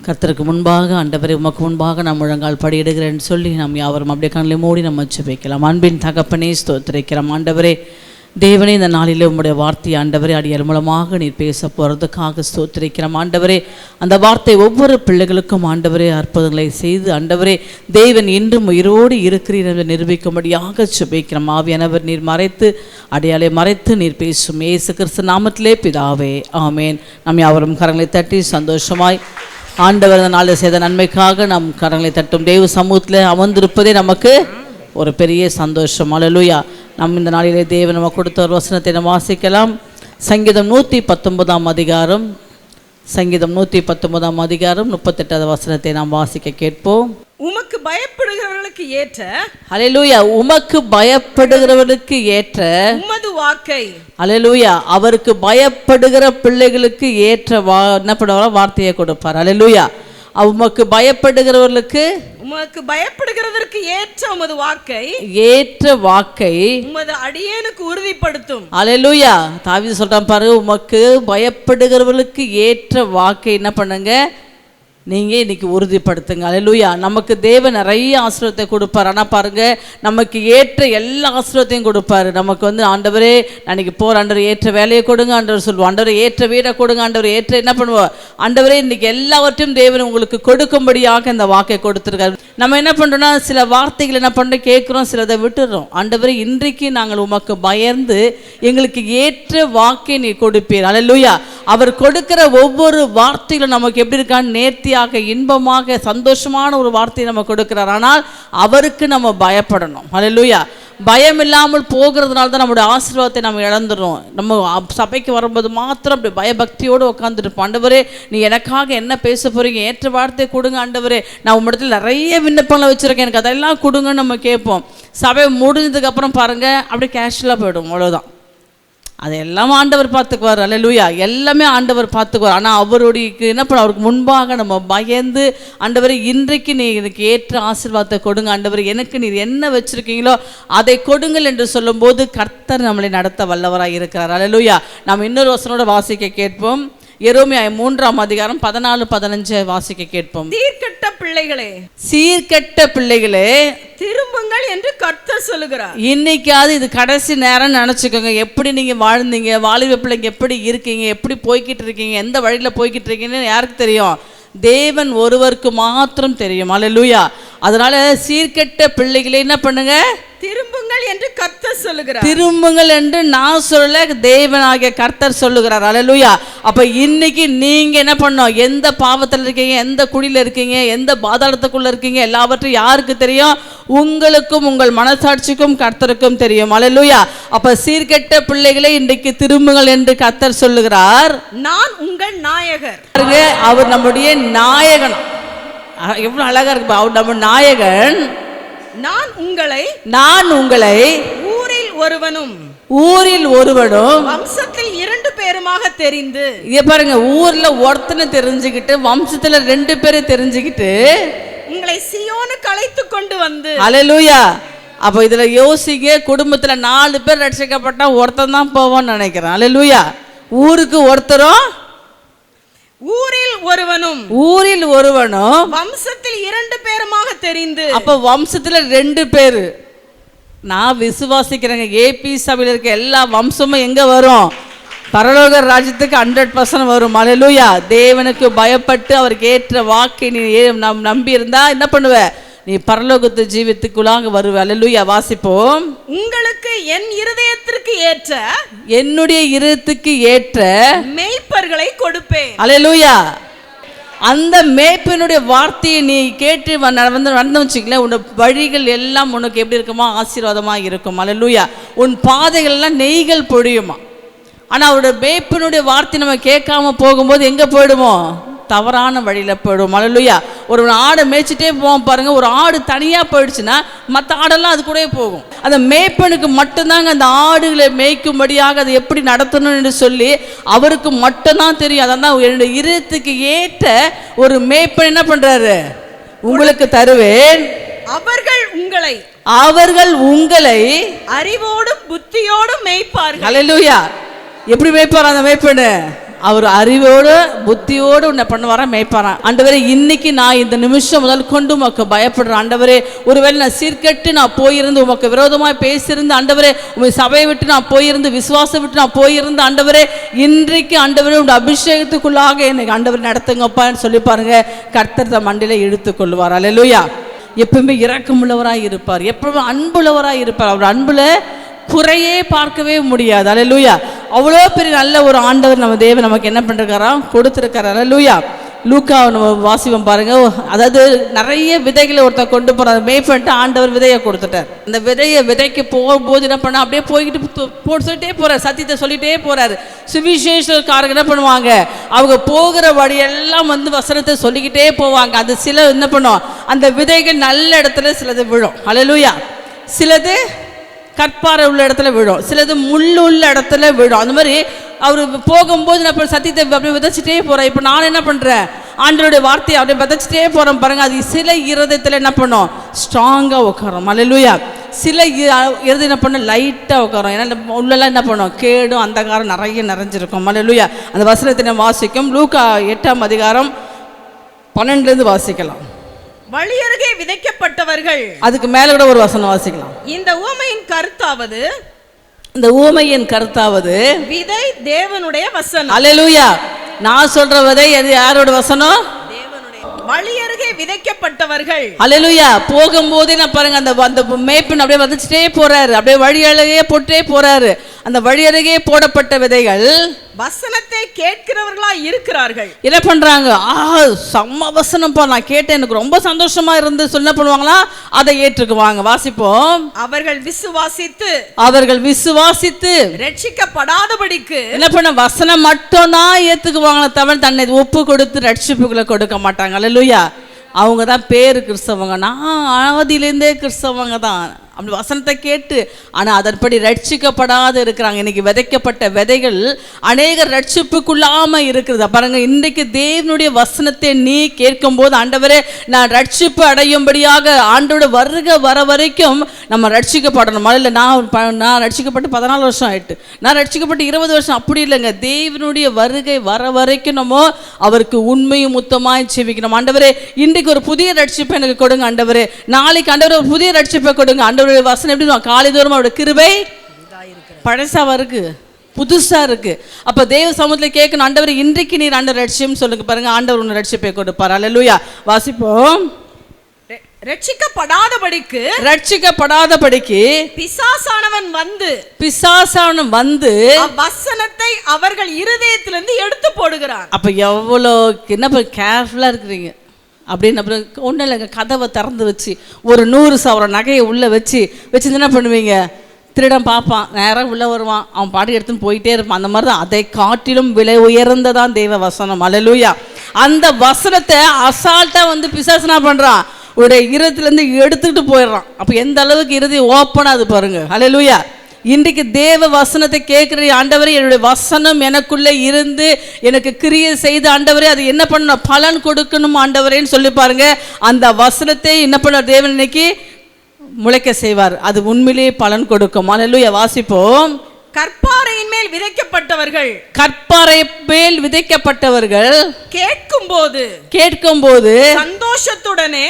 கர்த்தருக்கு முன்பாக ஆண்டவரே உமக்கு முன்பாக நாம் முழங்கால் படியிடுகிறேன்னு சொல்லி நாம் யாவரும் அப்படியே கண்ணிலே மூடி நம்ம ஜெபிக்கலாம். அன்பின் தகப்பனே ஸ்தோத்திரிக்கிறோம். ஆண்டவரே தேவனே, இந்த நாளிலே உம்முடைய வார்த்தை ஆண்டவரே அடியார் மூலமாக நீர் பேச போகிறதுக்காக ஸ்தோத்திரிக்கிறோம். ஆண்டவரே அந்த வார்த்தை ஒவ்வொரு பிள்ளைகளுக்கும் ஆண்டவரே அற்புதங்களை செய்து ஆண்டவரே தேவன் இன்றும் உயிரோடு இருக்கிறீர் என்று நிரூபிக்கும்படியாக ஜெபிக்கிறோம். ஆவியானவர் நீர் மறைத்து அடியாலை மறைத்து நீர் பேசும் இயேசு கிறிஸ்து நாமத்திலே பிதாவே, ஆமேன். நாம் யாவரும் கரங்களை தட்டி சந்தோஷமாய் ஆண்டவர் இந்த நாளில் செய்த நன்மைக்காக நம் கரங்களை தட்டும் தேவ சமூகத்தில் அமர்ந்திருப்பதே நமக்கு ஒரு பெரிய சந்தோஷம். அல்லேலூயா. நம் இந்த நாளிலே தேவன் நமக்கு கொடுத்த ஒரு வசனத்தை நாம் வாசிக்கலாம். சங்கீதம் 119 அதிகாரம், சங்கீதம் 119 அதிகாரம் 38வது வசனத்தை நாம் வாசிக்க கேட்போம். உமக்கு பயப்படுகிறவர்களுக்கு ஏற்ற, அல்லேலூயா, உமக்கு பயப்படுகிறவர்களுக்கு ஏற்ற உமது வாக்கை, அல்லேலூயா, அவருக்கு பயப்படுகிற பிள்ளைகளுக்கு ஏற்ற என்ன பண்ணுவாரோ வார்த்தையை கொடுப்பார். அல்லேலூயா. உமக்கு பயப்படுகிறவர்களுக்கு, உமக்கு பயப்படுகிறதற்கு ஏற்ற உமது வாக்கை, ஏற்ற வாக்கை உமது அடியேனுக்கு உறுதிப்படுத்தும். அல்லேலூயா. தாவீது சொல்றான் பாரு, உமக்கு பயப்படுகிறவர்களுக்கு ஏற்ற வாக்கை என்ன பண்ணுங்க, நீங்கள் இன்றைக்கி உறுதிப்படுத்துங்க. அல்லேலூயா. நமக்கு தேவன் நிறைய ஆசீர்வாதத்தை கொடுப்பார். ஆனால் பாருங்கள், நமக்கு ஏற்ற எல்லா ஆசீர்வாதத்தையும் கொடுப்பார். நமக்கு ஆண்டவரே அன்றைக்கி போகிற ஆண்டவர் ஏற்ற வேலையை கொடுங்க ஆண்டவர் சொல்லுவோம், ஆண்டவர் ஏற்ற வீடை கொடுங்க ஆண்டவர் ஏற்ற என்ன பண்ணுவோம், ஆண்டவரே இன்றைக்கி எல்லாவற்றையும் தேவன் உங்களுக்கு கொடுக்கும்படியாக இந்த வாக்கை கொடுத்துருக்காரு. நம்ம என்ன பண்ணுறோன்னா சில வார்த்தைகள் என்ன பண்ணுறோம், கேட்குறோம், சிலதை விட்டுடுறோம். ஆண்டவரே இன்றைக்கு நாங்கள் உமக்கு பயந்து எங்களுக்கு ஏற்ற வாக்கை நீ கொடுப்பீர். அல்லேலூயா. அவர் கொடுக்கிற ஒவ்வொரு வார்த்தைகளும் நமக்கு எப்படி இருக்கான்னு நேர்த்தியாக இன்பமாக சந்தோஷமான ஒரு வார்த்தையை நம்ம கொடுக்கிறார். ஆனால் அவருக்கு நம்ம பயப்படணும். அல்லேலூயா. பயம் இல்லாமல் போகிறதுனால தான் நம்முடைய ஆசீர்வாதத்தை நம்ம இழந்துடுறோம். நம்ம சபைக்கு வரும்போது மாத்திரம் அப்படி பயபக்தியோடு உட்காந்துருப்போம். ஆண்டவரே நீ எனக்காக என்ன பேச போகிறீங்க, ஏற்ற வார்த்தையை கொடுங்க ஆண்டவரே, நான் உம்மிடத்தில் நிறைய விண்ணப்பங்களை வச்சுருக்கேன், எனக்கு அதெல்லாம் கொடுங்கன்னு நம்ம கேட்போம். சபை முடிஞ்சதுக்கப்புறம் பாருங்கள் அப்படியே கேஷுவலாக போய்டும், அவ்வளோதான். அதெல்லாம் ஆண்டவர் பார்த்துக்குவார். அல்லேலூயா. எல்லாமே ஆண்டவர் பார்த்துக்குவார். ஆனால் அவருடைய என்ன பண்ண, அவருக்கு முன்பாக நம்ம பயந்து ஆண்டவர் இன்றைக்கு நீ எனக்கு ஏற்ற ஆசீர்வாதத்தை கொடுங்க ஆண்டவர், எனக்கு நீர் என்ன வச்சுருக்கீங்களோ அதை கொடுங்கள் என்று சொல்லும்போது கர்த்தர் நம்மளை நடத்த வல்லவராக இருக்கிறார். அல்லேலூயா. நாம் இன்னொரு வசனோட வாசிக்க கேட்போம். எரேமியா 3 அதிகாரம் 14-15 வாசிக்க கேட்போம். சீர்கெட்ட பிள்ளைகளே, சீர்கெட்ட பிள்ளைகளே, திரும்புங்கள் என்று கர்த்தர் சொல்லுகிறார். இன்னைக்காவது இது கடைசி நேரம் நினச்சிக்கோங்க. எப்படி நீங்கள் வாழ்ந்தீங்க, வாலிப பிள்ளைங்க எப்படி இருக்கீங்க, எப்படி போய்கிட்டு இருக்கீங்க, எந்த வழியில் போய்கிட்டு இருக்கீங்கன்னு யாருக்கு தெரியும்? தேவன் ஒருவருக்கு மாத்திரம் தெரியும். அல்லேலூயா. அதனால சீர்கெட்ட பிள்ளைகளை என்ன பண்ணுங்க, திரும்புங்கள் என்று கர்த்தர் சொல்லுகிறார். திரும்புங்கள் என்று நான் சொல்லல, தேவனாகிய கர்த்தர் சொல்லுகிறார். அல்லேலூயா. அப்ப இன்னைக்கு நீங்க என்ன பண்ணோம், எந்த பாவத்தில் இருக்கீங்க, எந்த குழியில இருக்கீங்க, எந்த பாதாளத்துக்குள்ள இருக்கீங்க, எல்லாவற்றையும் யாருக்கு தெரியும்? உங்களுக்கும் உங்கள் மனசாட்சிக்கும் கர்த்தருக்கும் தெரியும். அல்லேலூயா. அப்ப சீர்கெட்ட பிள்ளைகளை இன்றைக்கு திரும்புங்கள் என்று கர்த்தர் சொல்லுகிறார். நான் உங்கள் நாயகர். அவர் நம்முடைய நாயகன். எவ்வளவு அழகா இருக்கு. அவர் நம்ம நாயகன். நான் உங்களை ஊரில் ஒருவனும் வம்சத்தில் 2 பேருமாக தெரிந்து, இங்க பாருங்க, ஊர்ல ஒருத்தனை தெரிஞ்சுக்கிட்டு வம்சத்துல 2 பேரை தெரிஞ்சுக்கிட்டு உங்களை சீயோனுக்கு அழைத்து கொண்டு வந்து. அல்லேலூயா. அப்ப இதுல யோசிங்க, குடும்பத்துல 4 பேர் ரட்சிக்கப்பட்டா ஒருத்தன் தான் போவான்னு நினைக்கிறேன். அல்லேலூயா. ஊருக்கு ஒருத்தரும், ஊரில் ஒருவனும் வம்சத்தில் 2 பேருமாக தெரிந்து. அப்ப வம்சத்துல 2 பேரு. நான் விசுவாசிக்கிறேங்க, ஏபி சபையில் இருக்க எல்லா வம்சமும் எங்க வரும்? பரலோக ராஜ்யத்துக்கு 100% வரும். அல்லேலூயா. தேவனுக்கு பயப்பட்டு அவருக்கு ஏற்ற வாக்கை நீ நம்பி இருந்தா என்ன பண்ணுவ, நீ பரலோகத்து ஜீவித்துக்குள்ளாக வருவ. அல்லேலூயா. வாசிப்போம். உங்களுக்கு என் இருதயத்திற்கு ஏற்ற, என்னுடைய இருதயத்துக்கு ஏற்ற மேய்ப்பர்களை கொடுப்பேன். அல்லேலூயா. அந்த மேய்ப்பனுடைய வார்த்தையை நீ கேட்டு வந்து வச்சுக்கல, உன் வழிகள் எல்லாம் உனக்கு எப்படி இருக்குமா, ஆசீர்வாதமாக இருக்கும். அல்லேலூயா. உன் பாதைகள் எல்லாம் நெய்கள் பொழியுமா. ஆனால் அவருடைய மேய்ப்பனுடைய வார்த்தை நம்ம கேட்காம போகும்போது எங்கே போயிடுமோ, தவறான வழியில் போயிடும். அல்லேலூயா. ஒரு ஆடை மேய்ச்சிட்டே போவோம் பாருங்க, ஒரு ஆடு தனியாக போயிடுச்சுன்னா மற்ற ஆடெல்லாம் அது கூட போகும். அந்த மேய்ப்பனுக்கு மட்டும்தாங்க அந்த ஆடுகளை மேய்க்கும்படியாக அதை எப்படி நடத்தணும் என்று சொல்லி அவருக்கு மட்டும்தான் தெரியும். அதான் என்னுடைய இருதயத்துக்கு ஏற்ற ஒரு மேய்ப்பன் என்ன பண்றாரு, உங்களுக்கு தருவேன். அவர்கள் உங்களை அறிவோடும் புத்தியோடும் மேய்ப்பார்கள். அல்லேலூயா. எப்படி மேய்ப்பார் அந்த மேய்ப்பனு? அவர் அறிவோடு புத்தியோடு உன்னை பண்ணுவாரா, மேய்ப்பாரான். ஆண்டவரே, இன்னைக்கு நான் இந்த நிமிஷம் முதல் கொண்டு உமக்கு பயப்படுறேன். ஆண்டவரே, ஒருவேளை நான் சீர்கெட்டு நான் போயிருந்து உமக்கு விரோதமாக பேசியிருந்து, ஆண்டவரே உங்க சபையை விட்டு நான் போயிருந்து, விசுவாசம் விட்டு நான் போயிருந்து, ஆண்டவரே இன்றைக்கு ஆண்டவரே உங்க அபிஷேகத்துக்குள்ளாக எனக்கு ஆண்டவர் நடத்துங்கப்பான்னு சொல்லி பாருங்க. கர்த்தர் தம் மண்டையில இழுத்து கொள்வார். அல்லேலூயா. எப்பவுமே இரக்கமுள்ளவராய் இருப்பார், எப்பவுமே அன்புள்ளவராய் இருப்பார். அவர் அன்புல குறையே பார்க்கவே முடியாது. அல்லேலூயா. அவ்வளோ பெரிய நல்ல ஒரு ஆண்டவர் நம்ம தேவன் நமக்கு என்ன பண்ணிருக்காராம், கொடுத்துருக்காரு. அல்லேலூயா. லூக்கா நம்ம வாசிப்போம் பாருங்க. அதாவது நிறைய விதைகளை ஒருத்தர் கொண்டு போறாரு, மேய்ப்பன்ட்டு ஆண்டவர் விதையை கொடுத்துட்டார். அந்த விதையை விதைக்கு போகும்போது என்ன பண்ண, அப்படியே போய்கிட்டு சொல்லிட்டே போறாரு, சத்தியத்தை சொல்லிட்டே போறாரு. சுவிசேஷக்காரங்க என்ன பண்ணுவாங்க, அவங்க போகிற வழியெல்லாம் வசனத்தை சொல்லிக்கிட்டே போவாங்க. அது சில என்ன பண்ணும், அந்த விதைகள் நல்ல இடத்துல சிலது விழும். அல்லேலூயா. சிலது கற்பாறை உள்ள இடத்துல விழும், சிலது முள் உள்ள இடத்துல விழும். அந்த மாதிரி அவர் போகும்போது நான் சத்தியத்தை அப்படியே விதைச்சிட்டே போகிறேன். இப்போ நான் என்ன பண்ணுறேன், ஆண்டவருடைய வார்த்தையை அப்படியே விதைச்சிட்டே போகிறேன் பாருங்க. அது சில இருதயத்தில் என்ன பண்ணும், ஸ்ட்ராங்காக உட்காரும். அல்லேலூயா. சில இருதயம் என்ன பண்ணும், லைட்டாக உட்காரும். ஏன்னா உள்ளெல்லாம் என்ன பண்ணும், கேடும் அந்தகாரம் நிறைய நிறைஞ்சிருக்கும். அல்லேலூயா. அந்த வசனத்தை நம்ம வாசிக்கும். லூக்கா 8ஆம் அதிகாரம் 12 வாசிக்கலாம். வழியருகே விதைக்கப்பட்டவர்கள், அதுக்கு மேல கூட ஒரு வசனம் வாசிக்கலாம். இந்த ஊமையின் கருத்தாவது, இந்த ஊமையின் கருத்தாவது, விதை தேவனுடைய வசனம். அல்லேலூயா. நான் சொல்ற விதை அது யாரோட வசனம், தேவனுடைய. வழியருகே விதைக்கப்பட்டவர்கள், அல்லேலூயா. போகும்போதே நான் பாருங்க, அந்த மேய்ப்பன் அப்படியே விதைச்சிட்டே போறாரு, அப்படியே வழி அருகே போட்டே போறாரு. அந்த வழி அருகே போடப்பட்ட விதைகள் வசனத்தை கேட்கிறவர்களா இருக்கிறார்கள். என்ன பண்றாங்க, செம்ம வசனம்ப்பா நான் கேட்டேன், எனக்கு ரொம்ப சந்தோஷமா இருந்து சொல்ல பண்ணுவாங்களா, அதை ஏற்றுக்குவாங்க. வாசிப்போம். அவர்கள் விசுவாசித்து ரட்சிக்கப்படாதபடிக்கு என்ன பண்ண, வசனம் மட்டும் தான் ஏத்துக்குவாங்களே தவிர தன்னை ஒப்பு கொடுத்து ரட்சிப்புகளை கொடுக்க மாட்டாங்க. அல்லேலூயா. அவங்க தான் பேரு கிறிஸ்தவங்க, நான் ஆதியிலேருந்தே கிறிஸ்தவங்க தான், அப்படி வசனத்தை கேட்டு ஆனால் அதன்படி ரட்சிக்கப்படாத இருக்கிறாங்க. இன்னைக்கு விதைக்கப்பட்ட விதைகள் அநேக ரட்சிப்புக்குள்ளாம இருக்கிறது பாருங்க. இன்றைக்கு தேவனுடைய வசனத்தை நீ கேட்கும் போது, ஆண்டவரே நான் ரட்சிப்பு அடையும்படியாக ஆண்டோட வருகை வர வரைக்கும் நம்ம ரட்சிக்கப்படணும். இல்லை நான் ரட்சிக்கப்பட்டு 14 வருஷம் ஆயிட்டு, நான் ரட்சிக்கப்பட்டு 20 வருஷம், அப்படி இல்லைங்க. தேவனுடைய வருகை வர வரைக்கும் நம்ம அவருக்கு உண்மையும் முத்தமாய் ஜெபிக்கணும். ஆண்டவரே இன்றைக்கு ஒரு புதிய ரட்சிப்பை எனக்கு கொடுங்க ஆண்டவரே, நாளைக்கு ஆண்டவரே ஒரு புதிய ரட்சிப்பை கொடுங்க ஆண்டவரே. வசனம் எப்படி காலைதோறும் அவருடைய கிருபை பழசாவா இருக்கு, புதுசா இருக்கு. அப்ப தேவ சமூகத்துல கேட்கணும், ஆண்டவர் இன்றைக்கு நீர் ஆண்டவர் ரட்சியம் சொல்லுங்க பாருங்க, ஆண்டவர் உன்னை ரட்சிப்பை கொடுப்பார். அல்லேலூயா. வாசிப்போம். ரட்சிக்கப்படாதபடிக்கு பிசாசானவன் வந்து வசனத்தை அவர்கள் இருதயத்திலிருந்து எடுத்து போடுகிறான். அப்ப எவ்வளவு என்ன கேர்ஃபுல்லா இருக்கிறீங்க அப்படின்னு. அப்புறம் ஒன்றும் இல்லைங்க, கதவை திறந்து வச்சு ஒரு 100,000 நகையை உள்ளே வச்சு என்ன பண்ணுவீங்க, திருடன் பார்ப்பான், நேராக உள்ளே வருவான், அவன் பாட்டு எடுத்துன்னு போயிட்டே இருப்பான். அந்த மாதிரி தான் அதை காட்டிலும் விலை உயர்ந்ததான் தேவ வசனம். அல்லேலூயா. அந்த வசனத்தை அசால்ட்டாக பிசாசனா பண்ணுறான், உடைய இருதயத்துலேருந்து எடுத்துக்கிட்டு போயிடுறான். அப்போ எந்த அளவுக்கு இருதயம் ஓப்பனாக அது பாருங்க. அல்லேலூயா. இன்றைக்கு தேவ வசனத்தை கேட்குற ஆண்டவரே, என்னுடைய வசனம் எனக்குள்ளே இருந்து எனக்கு கிரியை செய்து ஆண்டவரே அது என்ன பண்ணணும், பலன் கொடுக்கணும் ஆண்டவரேன்னு சொல்லி பாருங்க. அந்த வசனத்தை என்ன பண்ண தேவன் இன்னைக்கு முளைக்க செய்வார், அது உண்மையிலேயே பலன் கொடுக்கும். அல்லேலூயா. வாசிப்போம். கற்பாறையின் மேல் விதைக்கப்பட்டவர்கள் கேட்கும் போது சந்தோஷத்துடனே.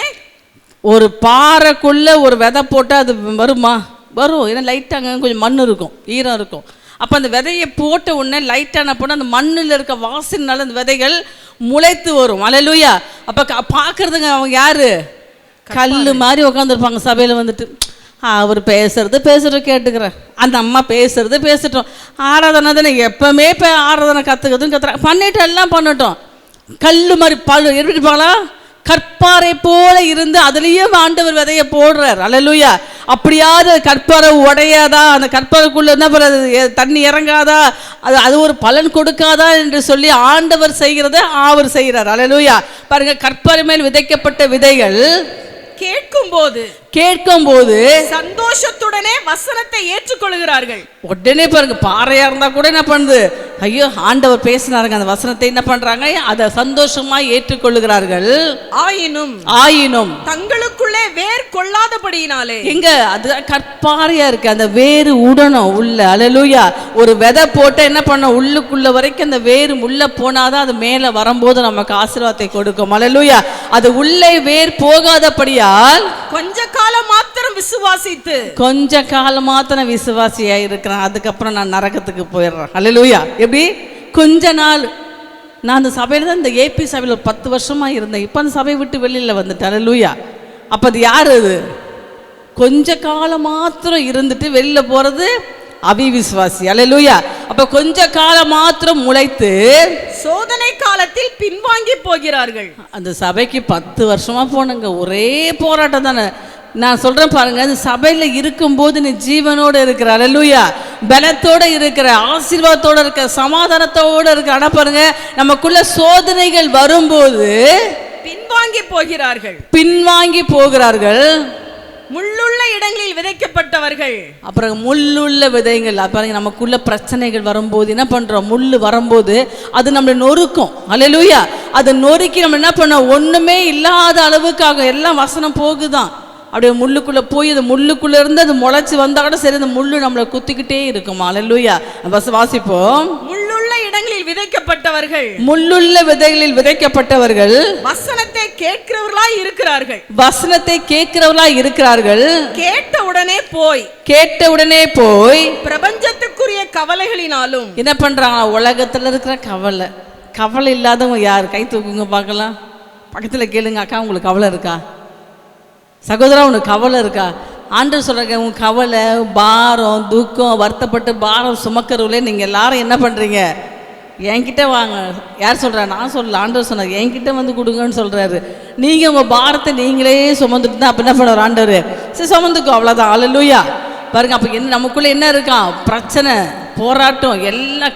ஒரு பாறைக்குள்ள ஒரு விதை போட்டால் அது வருமா, வரும். ஏன்னா லைட்டாக கொஞ்சம் மண் இருக்கும், ஈரம் இருக்கும். அப்போ அந்த விதையை போட்ட உடனே லைட்டான போனால் அந்த மண்ணில் இருக்க வாசனால அந்த விதைகள் முளைத்து வரும். அல்லேலூயா. அப்போ பார்க்குறதுங்க அவங்க யாரு, கல் மாதிரி உட்காந்துருப்பாங்க சபையில் அவர் பேசுறது கேட்டுக்கிறேன், அந்த அம்மா பேசட்டும், ஆராதனை தானே எப்பவுமே இப்போ ஆராதனை கற்றுக்கிறதுன்னு பண்ணிட்டு எல்லாம் பண்ணட்டும். கல் மாதிரி எப்படி இருப்பாங்களா, கற்பாறை போல இருந்து அதுலேயே ஆண்டவர் விதைய போடுறார். அல்லேலூயா. அப்படியாவது கற்பாறை உடையாதா, அந்த கற்பாறைக்குள்ள என்ன பண்ணுறது, தண்ணி இறங்காதா, அது ஒரு பலன் கொடுக்காதா என்று சொல்லி ஆண்டவர் செய்கிறத அவர் செய்கிறார். அல்லேலூயா. பாருங்க, கற்பாறை மேல் விதைக்கப்பட்ட விதைகள் கேட்கும்போது சந்தோஷத்துடனே வசனத்தை ஏற்றுக்கொள்கிறார்கள். உடனே பாருங்க, பாறையா இருந்தா கூட என்ன பண்ணுது, ஐயோ ஆண்டவர் பேசினாருங்க, அந்த வசனத்தை என்ன பண்றாங்க, அதை சந்தோஷமா ஏற்றுக்கொள்ளுகிறார்கள். ஆயினும் தங்களுக்குள்ளே வேர் கொள்ளாதபடியினாலே. எங்க அது கற்பாறையா இருக்கு, அந்த வேறு உடனும் உள்ள. அல்லேலூயா. ஒரு விதை போட்ட என்ன பண்ண, உள்ளுக்குள்ள வரைக்கும் அந்த வேறு உள்ள போனாதான் அது மேல வரும்போது நமக்கு ஆசீர்வாதத்தை கொடுக்கும். அல்லேலூயா. அது உள்ளே வேர் போகாதபடியால் கொஞ்ச காலம் மாத்திரம் விசுவாசித்து, கொஞ்ச காலம் மாத்திரம் விசுவாசியா இருக்கிறேன், அதுக்கப்புறம் நான் நரகத்துக்கு போயிடுறேன். அல்லேலூயா. எப்படி கொஞ்ச நாள் நான் அந்த சபையில் தான், இந்த ஏபி சபையில் 10 வருஷமா இருந்தேன். இப்போ அந்த சபையை விட்டு வெளியில் வந்துட்டேன். அல்லேலூயா. அப்போ அது யார்? அது கொஞ்ச காலம் மாத்திரம் இருந்துட்டு வெளியில் போகிறது அவிவிசுவாசி. அல்லேலூயா. அப்போ கொஞ்ச காலம் மாத்திரம் முளைத்து சோதனை காலத்தில் பின்வாங்கி போகிறார்கள். அந்த சபைக்கு 10 வருஷமா போனங்க, ஒரே போராட்டம் தானே. நான் சொல்றேன் பாருங்க, அந்த சபையில இருக்கும்போது நீ ஜீவனோட இருக்கிற, அல்லேலூயா, பலத்தோட இருக்கிற, ஆசீர்வாதத்தோட இருக்கிற, சமாதானத்தோட இருக்கிற. ஆனா பாருங்க, நமக்குள்ள சோதனைகள் வரும்போது பின்வாங்கி போகிறார்கள். முள்ளுள்ள இடங்களில் விதைக்கப்பட்டவர்கள். அப்புறம் முள்ளுள்ள விதைகள். பாருங்க, நமக்குள்ள பிரச்சனைகள் வரும்போது என்ன பண்றோம், முள்ளு வரும்போது அது நம்மளை நொறுக்கும். அல்லேலூயா. அதை நொறுக்கி நம்ம என்ன பண்ணோம், ஒண்ணுமே இல்லாத அளவுக்காக எல்லாம் வசனம் போகுதான். அப்படியே முள்ளுக்குள்ள போய் அந்த முள்ளுக்குள்ள இருந்து அது முளைச்சு வந்தா கூட சரி, அந்த முள்ளு நம்மளை குத்திக்கிட்டே இருக்கும். அல்லேலூயா. வாசிப்போம். முள்ளுள்ள இடங்களில் விதைக்கப்பட்டவர்கள், முள்ளுள்ள விதைகளில் விதைக்கப்பட்டவர்கள் வசனத்தை கேட்கிறவர்களாய் இருக்கிறார்கள். வசனத்தை கேட்கிறவர்களாய் இருக்கிறார்கள். கேட்ட உடனே போய் பிரபஞ்சத்துக்குரிய கவலைகளினாலும் என்ன பண்றாங்க, உலகத்துல இருக்கிற கவலை இல்லாதவங்க யார்? கை தூக்குங்க பார்க்கலாம். பக்கத்துல கேளுங்க, அக்கா உங்களுக்கு கவலை இருக்கா? சகோதரா உனக்கு கவலை இருக்கா? ஆண்டவர் சொல்றாங்க, உன் கவலை, பாரம், துக்கம், வருத்தப்பட்டு பாரம் சுமக்கிறவங்களே நீங்கள் எல்லாரும் என்ன பண்ணுறீங்க, என்கிட்ட வாங்க. யார் சொல்கிறா? நான் சொல்லல, ஆண்டவர் சொன்னார், என்கிட்ட வந்து கொடுங்கன்னு சொல்கிறாரு. நீங்கள் உங்கள் பாரத்தை நீங்களே சுமந்துட்டு தான் அப்போ என்ன பண்ணுவார் ஆண்டவர்? சரி சுமந்துக்கோ, அவ்வளோதான். அல்லேலூயா. பாருங்க, அப்போ என்ன நமக்குள்ளே என்ன இருக்கான், பிரச்சனை, போராட்டம், எல்லா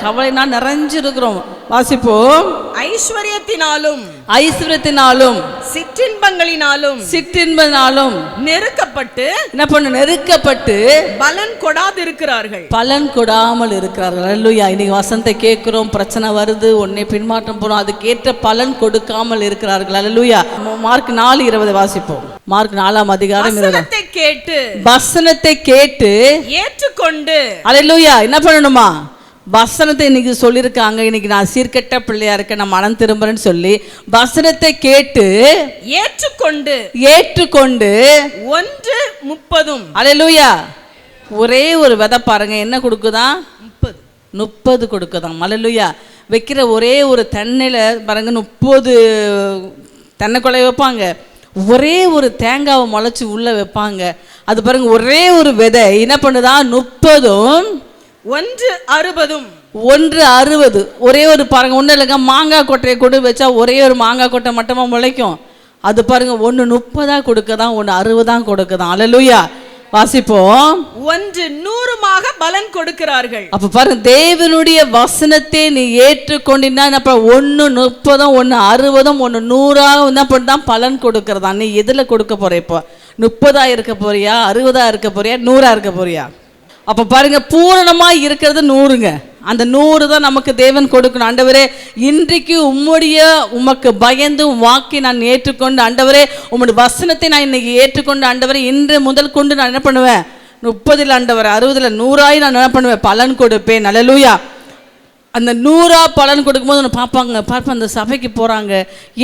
கவலைனா நிறைஞ்சிருக்கிறோம். வாசிப்போம். ஐஸ்வர்யத்தினாலும் சிற்றின்பங்களினாலும் நெருக்கப்பட்டு என்ன பண்ண, நெருக்கப்பட்டு பலன் கொடாமல் இருக்கிறார்கள். அல்லேலூயா. இன்னைக்கு வசனத்தை கேட்கிறோம், பிரச்சனை வருது, உடனே பின்மாற்றம் போறோம், அதுக்கேற்ற பலன் கொடுக்காமல் இருக்கிறார்கள். அல்லேலூயா. மார்க் 4:20 வாசிப்போம். மார்க் 4ஆம் அதிகாரம் வசனத்தை கேட்டு ஏற்றுக்கொண்டு. அல்லேலூயா. என்ன பண்ணணுமா, வசனத்தை இன்னைக்கு சொல்லியிருக்காங்க, இன்னைக்கு நான் சீர்கெட்ட பிள்ளையா இருக்கேன், நான் மனம் திரும்புறேன்னு சொல்லி வசனத்தை கேட்டு ஏற்றுக்கொண்டு 1:30. அல்லேலூயா. ஒரே ஒரு விதை பாருங்க, என்ன கொடுக்குதான், 30 கொடுக்குதான். அல்லேலூயா. வைக்கிற ஒரே ஒரு தென்னையில பாருங்க 30 தென்னை கொலை வைப்பாங்க. ஒரே ஒரு தேங்காவை முளைச்சி உள்ள வைப்பாங்க. அது பாருங்க, ஒரே ஒரு விதை என்ன பண்ணுதான், 30ம் 160. ஒரே ஒரு பாருங்க, ஒன்றும் இல்லைங்க, மாங்காய் கொட்டையை கொண்டு வச்சா ஒரே ஒரு மாங்காய் கொட்டை மட்டுமா முளைக்கும்? அது பாருங்க, 1 30 கொடுக்குதான், 1 60 கொடுக்குதான். அல்லேலூயா. வாசிப்போம். 100 பலன் கொடுக்கிறார்கள். அப்ப பாருங்க, தேவனுடைய வசனத்தை நீ ஏற்றுக்கொண்டினா 1 30, 1 60, 1 100 என்ன பண்ணதான் பலன் கொடுக்கறதா. நீ எதுல கொடுக்க போற? இப்போ 30 இருக்க போறியா, 60 இருக்க போறியா, 100 இருக்க போறியா? அப்போ பாருங்க, பூரணமாக இருக்கிறது 100ங்க. அந்த 100 தான் நமக்கு தேவன் கொடுக்கணும். ஆண்டவரே, இன்றைக்கு உமக்கு பயந்து வாக்கை நான் ஏற்றுக்கொண்டு, ஆண்டவரே உம்முடைய வசனத்தை நான் இன்னைக்கு ஏற்றுக்கொண்டு, ஆண்டவரே இன்று முதல் கொண்டு நான் என்ன பண்ணுவேன், 30 ஆண்டவர் 60 100 நான் என்ன பண்ணுவேன், பலன் கொடுப்பேன். அல்லேலூயா. அந்த 100 பலன் கொடுக்கும்போது ஒன்று பார்ப்பேன், அந்த சபைக்கு போகிறாங்க,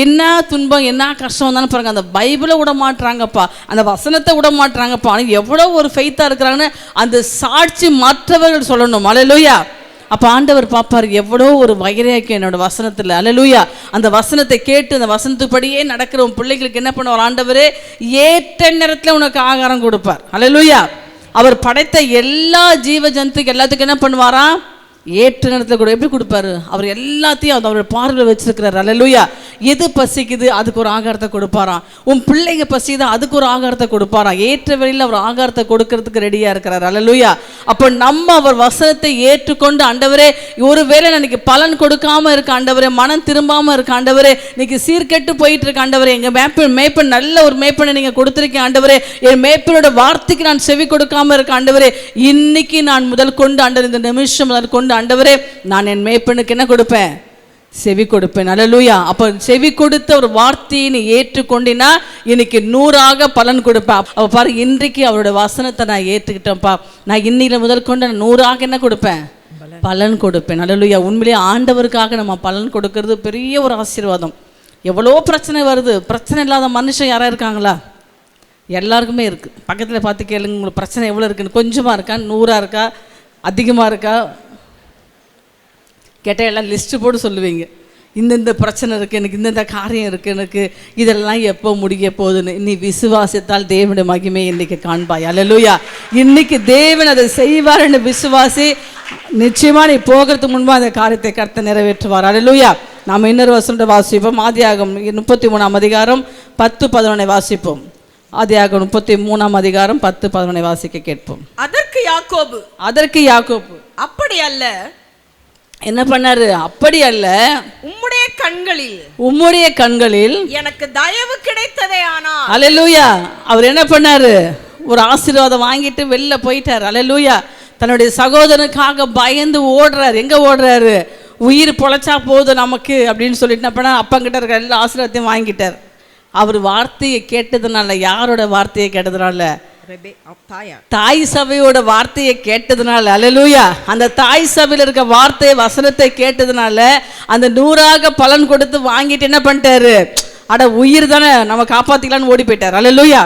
என்ன துன்பம் என்ன கஷ்டம் வந்தாலும் பாருங்க, அந்த பைபிளை விட மாட்டுறாங்கப்பா, அந்த வசனத்தை விட மாட்டுறாங்கப்பா. ஆனால் எவ்வளோ ஒரு ஃபெய்த்தாக இருக்கிறாங்கன்னு அந்த சாட்சி மற்றவர்கள் சொல்லணும். அல்லேலூயா. அப்போ ஆண்டவர் பார்ப்பார், எவ்வளோ ஒரு வைராக்கியம் என்னோட வசனத்தில். அல்லேலூயா. அந்த வசனத்தை கேட்டு அந்த வசனத்துப்படியே நடக்கிற உன் பிள்ளைகளுக்கு என்ன பண்ணுவார் ஆண்டவர், ஏற்ற நேரத்தில் உனக்கு ஆகாரம் கொடுப்பார். அல்லேலூயா. அவர் படைத்த எல்லா ஜீவ ஜந்துக்கு எல்லாத்துக்கும் என்ன பண்ணுவாரா, ஏற்ற நேரத்தில் கூட எப்படி கொடுப்பாரு, அவர் எல்லாத்தையும் அவருடைய பார்வையில் வச்சிருக்கிறார். அல்லேலூயா. எது பசிக்குது அதுக்கு ஒரு ஆகாரத்தை கொடுப்பாராம். உன் பிள்ளைங்க பசிக்குது அதுக்கு ஒரு ஆகாரத்தை கொடுப்பாராம். ஏற்ற வழியில் அவர் ஆகாரத்தை கொடுக்கறதுக்கு ரெடியா இருக்கிறார். அல்லேலூயா. அப்போ நம்ம அவர் வசனத்தை ஏற்றுக்கொண்டு, ஆண்டவரே ஒருவேளை இன்னைக்கு பலன் கொடுக்காம இருக்க ஆண்டவரே, மனம் திரும்பாம இருக்க ஆண்டவரே, இன்னைக்கு சீர்கெட்டு போயிட்டு இருக்க ஆண்டவரே, எங்க மேய்ப்பன் நல்ல ஒரு மேய்ப்பனை நீங்க கொடுத்துருக்கீங்க ஆண்டவரே, என் மேய்ப்பனோட வார்த்தைக்கு நான் செவி கொடுக்காம இருக்க ஆண்டவரே, இன்னைக்கு நான் முதல் கொண்டு ஆண்டவர் இந்த நிமிஷம் முதல் கொண்டு கொண்டு, ஆண்டவரே நான் என் மேய்ப்பனுக்கு என்ன கொடுப்பேன்? செவி கொடுப்பேன். அல்லேலூயா. அப்போ செவி கொடுத்த ஒரு வார்த்தையை நீ ஏற்றுக்கொண்டினா இன்னைக்கு 100ஆக பலன் கொடுப்பேன். அப்போ பாரு, இன்றைக்கு அவருடைய வசனத்தை நான் ஏற்றுக்கிட்டேன்ப்பா, நான் இன்னையில முதல் கொண்டு 100ஆக என்ன கொடுப்பேன்? பலன் கொடுப்பேன். அல்லேலூயா. உண்மையிலேயே ஆண்டவருக்காக நம்ம பலன் கொடுக்கறது பெரிய ஒரு ஆசீர்வாதம். எவ்வளோ பிரச்சனை வருது, பிரச்சனை இல்லாத மனுஷன் யாராக இருக்காங்களா? எல்லாருக்குமே இருக்குது. பக்கத்தில் பார்த்து கேளுங்க, உங்களுக்கு பிரச்சனை எவ்வளோ இருக்குன்னு. கொஞ்சமாக இருக்கா, 100ஆக இருக்கா, அதிகமாக இருக்கா கேட்டால் எல்லாம் லிஸ்ட்டு போட்டு சொல்லுவீங்க. இந்த பிரச்சனை இருக்குது எனக்கு, இந்த காரியம் இருக்குது எனக்கு, இதெல்லாம் எப்போ முடிய போகுதுன்னு. நீ விசுவாசித்தால் தேவனுடைய மகிமையை இன்றைக்கி காண்பாய். அல்லேலூயா. இன்னைக்கு தேவன் அதை செய்வார்னு விசுவாசி. நிச்சயமாக நீ போகிறதுக்கு முன்பு அந்த காரியத்தை கர்த்தர் நிறைவேற்றுவார். அல்லேலூயா. நாம் இன்னொரு வசனத்தை வாசிப்போம். ஆதியாகமம் 33ஆம் அதிகாரம் 10-11 வாசிப்போம். ஆதியாகமம் 33ஆம் அதிகாரம் 10-11 வாசிக்க கேட்போம். அதற்கு யாக்கோபு அப்படி அல்ல. என்ன பண்ணாரு? அப்படி அல்ல, உம்முடைய கண்களில் எனக்கு தயவு கிடைத்ததே ஆனால். அல்லேலூயா. அவர் என்ன பண்ணாரு? ஒரு ஆசீர்வாதம் வாங்கிட்டு வெளில போயிட்டார். அல்லேலூயா. தன்னுடைய சகோதரனுக்காக பயந்து ஓடுறாரு. எங்க ஓடுறாரு? உயிர் பொழைச்சா போதும் நமக்கு அப்படின்னு சொல்லிட்டு என்ன பண்ணார்? அப்பங்கிட்ட இருக்கிற எல்லா ஆசீர்வாதத்தையும் வாங்கிட்டார். அவர் வார்த்தையை கேட்டதுனால, யாரோட வார்த்தையை கேட்டதுனால? தாய் சபையோட வார்த்தையை கேட்டதுனால. அல்லேலூயா. அந்த தாய் சபையில் இருக்க வார்த்தையை, வசனத்தை கேட்டதுனால அந்த 100ஆக பலன் கொடுத்து வாங்கிட்டு என்ன பண்ணிட்டாரு? அட உயிர் தானே, நம்ம காப்பாத்திக்கலான்னு ஓடி போயிட்டார். அல்லேலூயா.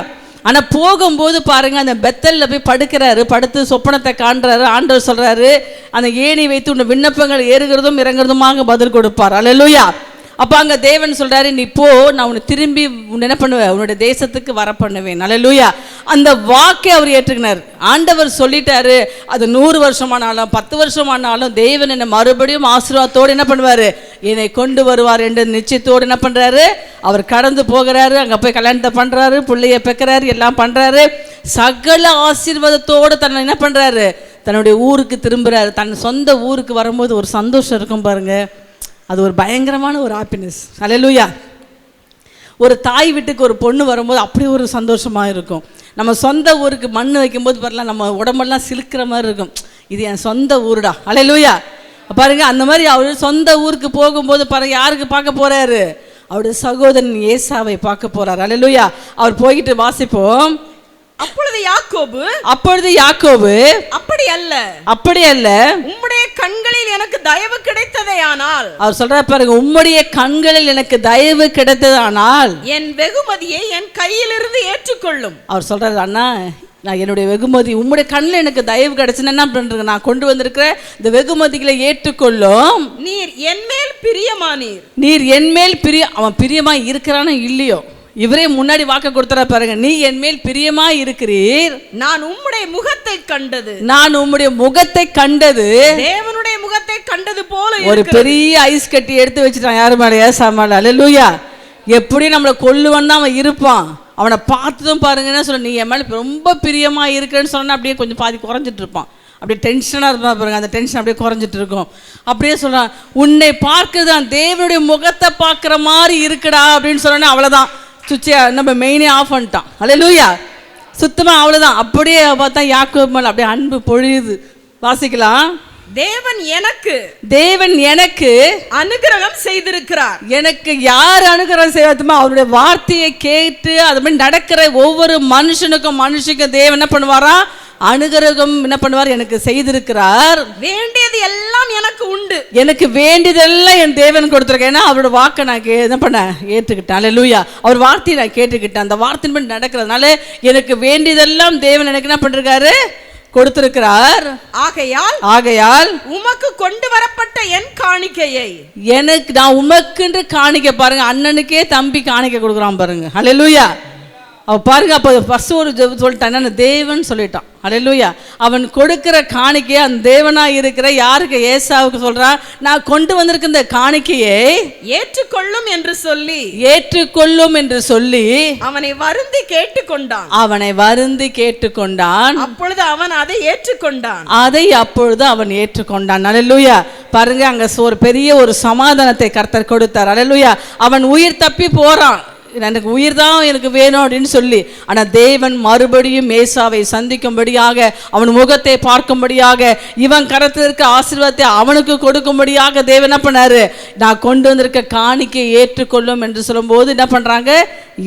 ஆனால் போகும்போது பாருங்க, அந்த பெத்தலில் போய் படுக்கிறாரு. படுத்து சொப்பனத்தை காண்றாரு. ஆண்டவர் சொல்றாரு, அந்த ஏணி வைத்து உன் விண்ணப்பங்கள் ஏறுகிறதும் இறங்குறதுமாக பதில் கொடுப்பார். அல்லேலூயா. அப்போ அங்கே தேவன் சொல்கிறாரு, நீ போ, நான் உன்னை திரும்பி என்ன பண்ணுவேன்? உன்னுடைய தேசத்துக்கு வர பண்ணுவேன். அல்லேலூயா. அந்த வாக்கை அவர் ஏற்றுக்கினார். ஆண்டவர் சொல்லிட்டாரு, அது 100 வருஷமானாலும் 10 வருஷமானாலும் தேவன் என்னை மறுபடியும் ஆசீர்வாதத்தோடு என்ன பண்ணுவார்? என்னை கொண்டு வருவார் என்ற நிச்சயத்தோடு என்ன பண்ணுறாரு? அவர் கடந்து போகிறாரு. அங்கே போய் கல்யாணத்தை பண்ணுறாரு, பிள்ளைய பெக்கிறாரு, எல்லாம் பண்ணுறாரு. சகல ஆசீர்வாதத்தோடு தன்னை என்ன பண்ணுறாரு? தன்னுடைய ஊருக்கு திரும்புகிறாரு. தன் சொந்த ஊருக்கு வரும்போது ஒரு சந்தோஷம் இருக்கும் பாருங்க. அது ஒரு பயங்கரமான ஒரு ஹாப்பினஸ். அல்லேலூயா. ஒரு தாய் வீட்டுக்கு ஒரு பொண்ணு வரும்போது அப்படி ஒரு சந்தோஷமாக இருக்கும். நம்ம சொந்த ஊருக்கு மண் வைக்கும்போது பாருலாம், நம்ம உடம்பெல்லாம் சிலுக்கிற மாதிரி இருக்கும். இது என் சொந்த ஊருடா. அல்லேலூயா. பாருங்க, அந்த மாதிரி அவர் சொந்த ஊருக்கு போகும்போது பாருங்க, யாருக்கு பார்க்க போறாரு? அவருடைய சகோதரன் ஏசாவை பார்க்க போறார். அல்லேலூயா. அவர் போய்கிட்டு வாசிப்போம். அப்பொழுது யாக்கோபு அப்படி அல்ல, உம்முடைய கண்களில் எனக்கு தயவு கிடைத்ததே ஆனால். அவர் சொல்றாரு பாருங்க, உம்முடைய கண்களில் எனக்கு தயவு கிடைத்ததானால் என் வெகுமதியை என் கையிலிருந்து ஏற்றுக்கொள்ளும். அவர் சொல்றாரு, அண்ணா நான் என்னுடைய வெகுமதி உம்முடைய கண்ணில் எனக்கு தயவு கிடைச்சுன்னு என்ன பண்றேன்? நான் கொண்டு வந்திருக்கிற இந்த வெகுமதிகளை ஏற்றுக்கொள்ளும். நீர் என்மேல் பிரியமானீர். அவன் பிரியமா இருக்கிறானோ இல்லையோ, இவரே முன்னாடி வாக்கு கொடுத்தற பாருங்க, நீ என் மேல் பிரியமா இருக்கிறீர், நான் உம்முடைய முகத்தை கண்டது தேவனுடைய முகத்தை கண்டது போல. ஒரு பெரிய ஐஸ் கட்டி எடுத்து வச்சுட்டான் யாரு மேல? ஏசா மேல. அல்லேலூயா. எப்படி நம்மளை கொல்லுவன் தான் அவன் இருப்பான். அவனை பார்த்ததும் பாருங்க என்ன சொல்ல, நீ என் மேல ரொம்ப பிரியமா இருக்கிறேன்னு சொன்னா அப்படியே கொஞ்சம் பாதி குறைஞ்சிட்டு இருப்பான். அப்படியே டென்ஷனாக இருப்பான் பாருங்க, அந்த டென்ஷன் அப்படியே குறைஞ்சிட்டு இருக்கும். அப்படியே சொல்றான், உன்னை பார்க்குதான் தேவனுடைய முகத்தை பார்க்குற மாதிரி இருக்குடா அப்படின்னு சொன்னோன்னே அவ்வளோதான், சுவிட்சை நம்ம மெயினே ஆஃப் பண்ணிட்டான். அல்லேலூயா. சுத்தமாக அவ்வளோதான். அப்படியே பார்த்தா யாக்கோபு மேலே அப்படியே அன்பு பொழியுது. வாசிக்கலாம். தேவன் எனக்கு அனுகிரகம் செய்திருக்கிறார். எனக்கு யார் அனுகிரகம் செய்வதுமா? அவருடைய வார்த்தையை கேட்டு அது மாதிரி நடக்கிற ஒவ்வொரு மனுஷனுக்கும் தேவன் என்ன பண்ணுவாரா? அனுகிரகம் என்ன பண்ணுவார்? எனக்கு செய்திருக்கிறார். வேண்டியது எல்லாம் எனக்கு உண்டு. எனக்கு வேண்டியதெல்லாம் என் தேவன் கொடுத்துருக்கேன். ஏன்னா அவரோட வாக்கை நான் என்ன பண்ண ஏற்றுக்கிட்டேன். அல்லேலூயா. அவர் வார்த்தையை நான் கேட்டுக்கிட்டேன். அந்த வார்த்தையின் நடக்கிறதுனால எனக்கு வேண்டியதெல்லாம் தேவன் எனக்கு என்ன பண்ணிருக்காரு? கொடுத்திருக்கிறார். ஆகையால் உமக்கு கொண்டு வரப்பட்ட என் காணிக்கையை எனக்கு நான் உமக்குன்று காணிக்க பாருங்க, அண்ணனுக்கே தம்பி காணிக்க கொடுக்குறான் பாருங்க. அல்லேலூயா. அவ பாருங்க, அப்போ ஃபர்ஸ்ட் ஒரு சொல்லிட்டான், தேவன் சொல்லிட்டான். அல்லேலூயா. அவன் கொடுக்கிற காணிக்கையை அந்த தேவனாக இருக்கிற யாருக்கு? ஏசாவுக்கு சொல்றான், நான் கொண்டு வந்திருக்க இந்த காணிக்கையை ஏற்றுக்கொள்ளும் என்று சொல்லி அவனை வருந்தி கேட்டுக்கொண்டான். அப்பொழுது அவன் அதை ஏற்றுக்கொண்டான். அல்லேலூயா. பாருங்க, அங்க ஒரு பெரிய ஒரு சமாதானத்தை கர்த்தர் கொடுத்தார். அல்லேலூயா. அவன் உயிர் தப்பி போறான். எனக்கு உயிர் தான் எனக்கு வேணும் அப்படின்னு சொல்லி. ஆனால் தேவன் மறுபடியும் ஏசாவை சந்திக்கும்படியாக, அவன் முகத்தை பார்க்கும்படியாக, இவன் கரத்தில் இருக்க ஆசீர்வாதத்தை அவனுக்கு கொடுக்கும்படியாக தேவன் என்ன பண்ணாரு, நான் கொண்டு வந்திருக்க காணிக்கை ஏற்றுக்கொள்ளும் என்று சொல்லும்போது என்ன பண்ணுறாங்க,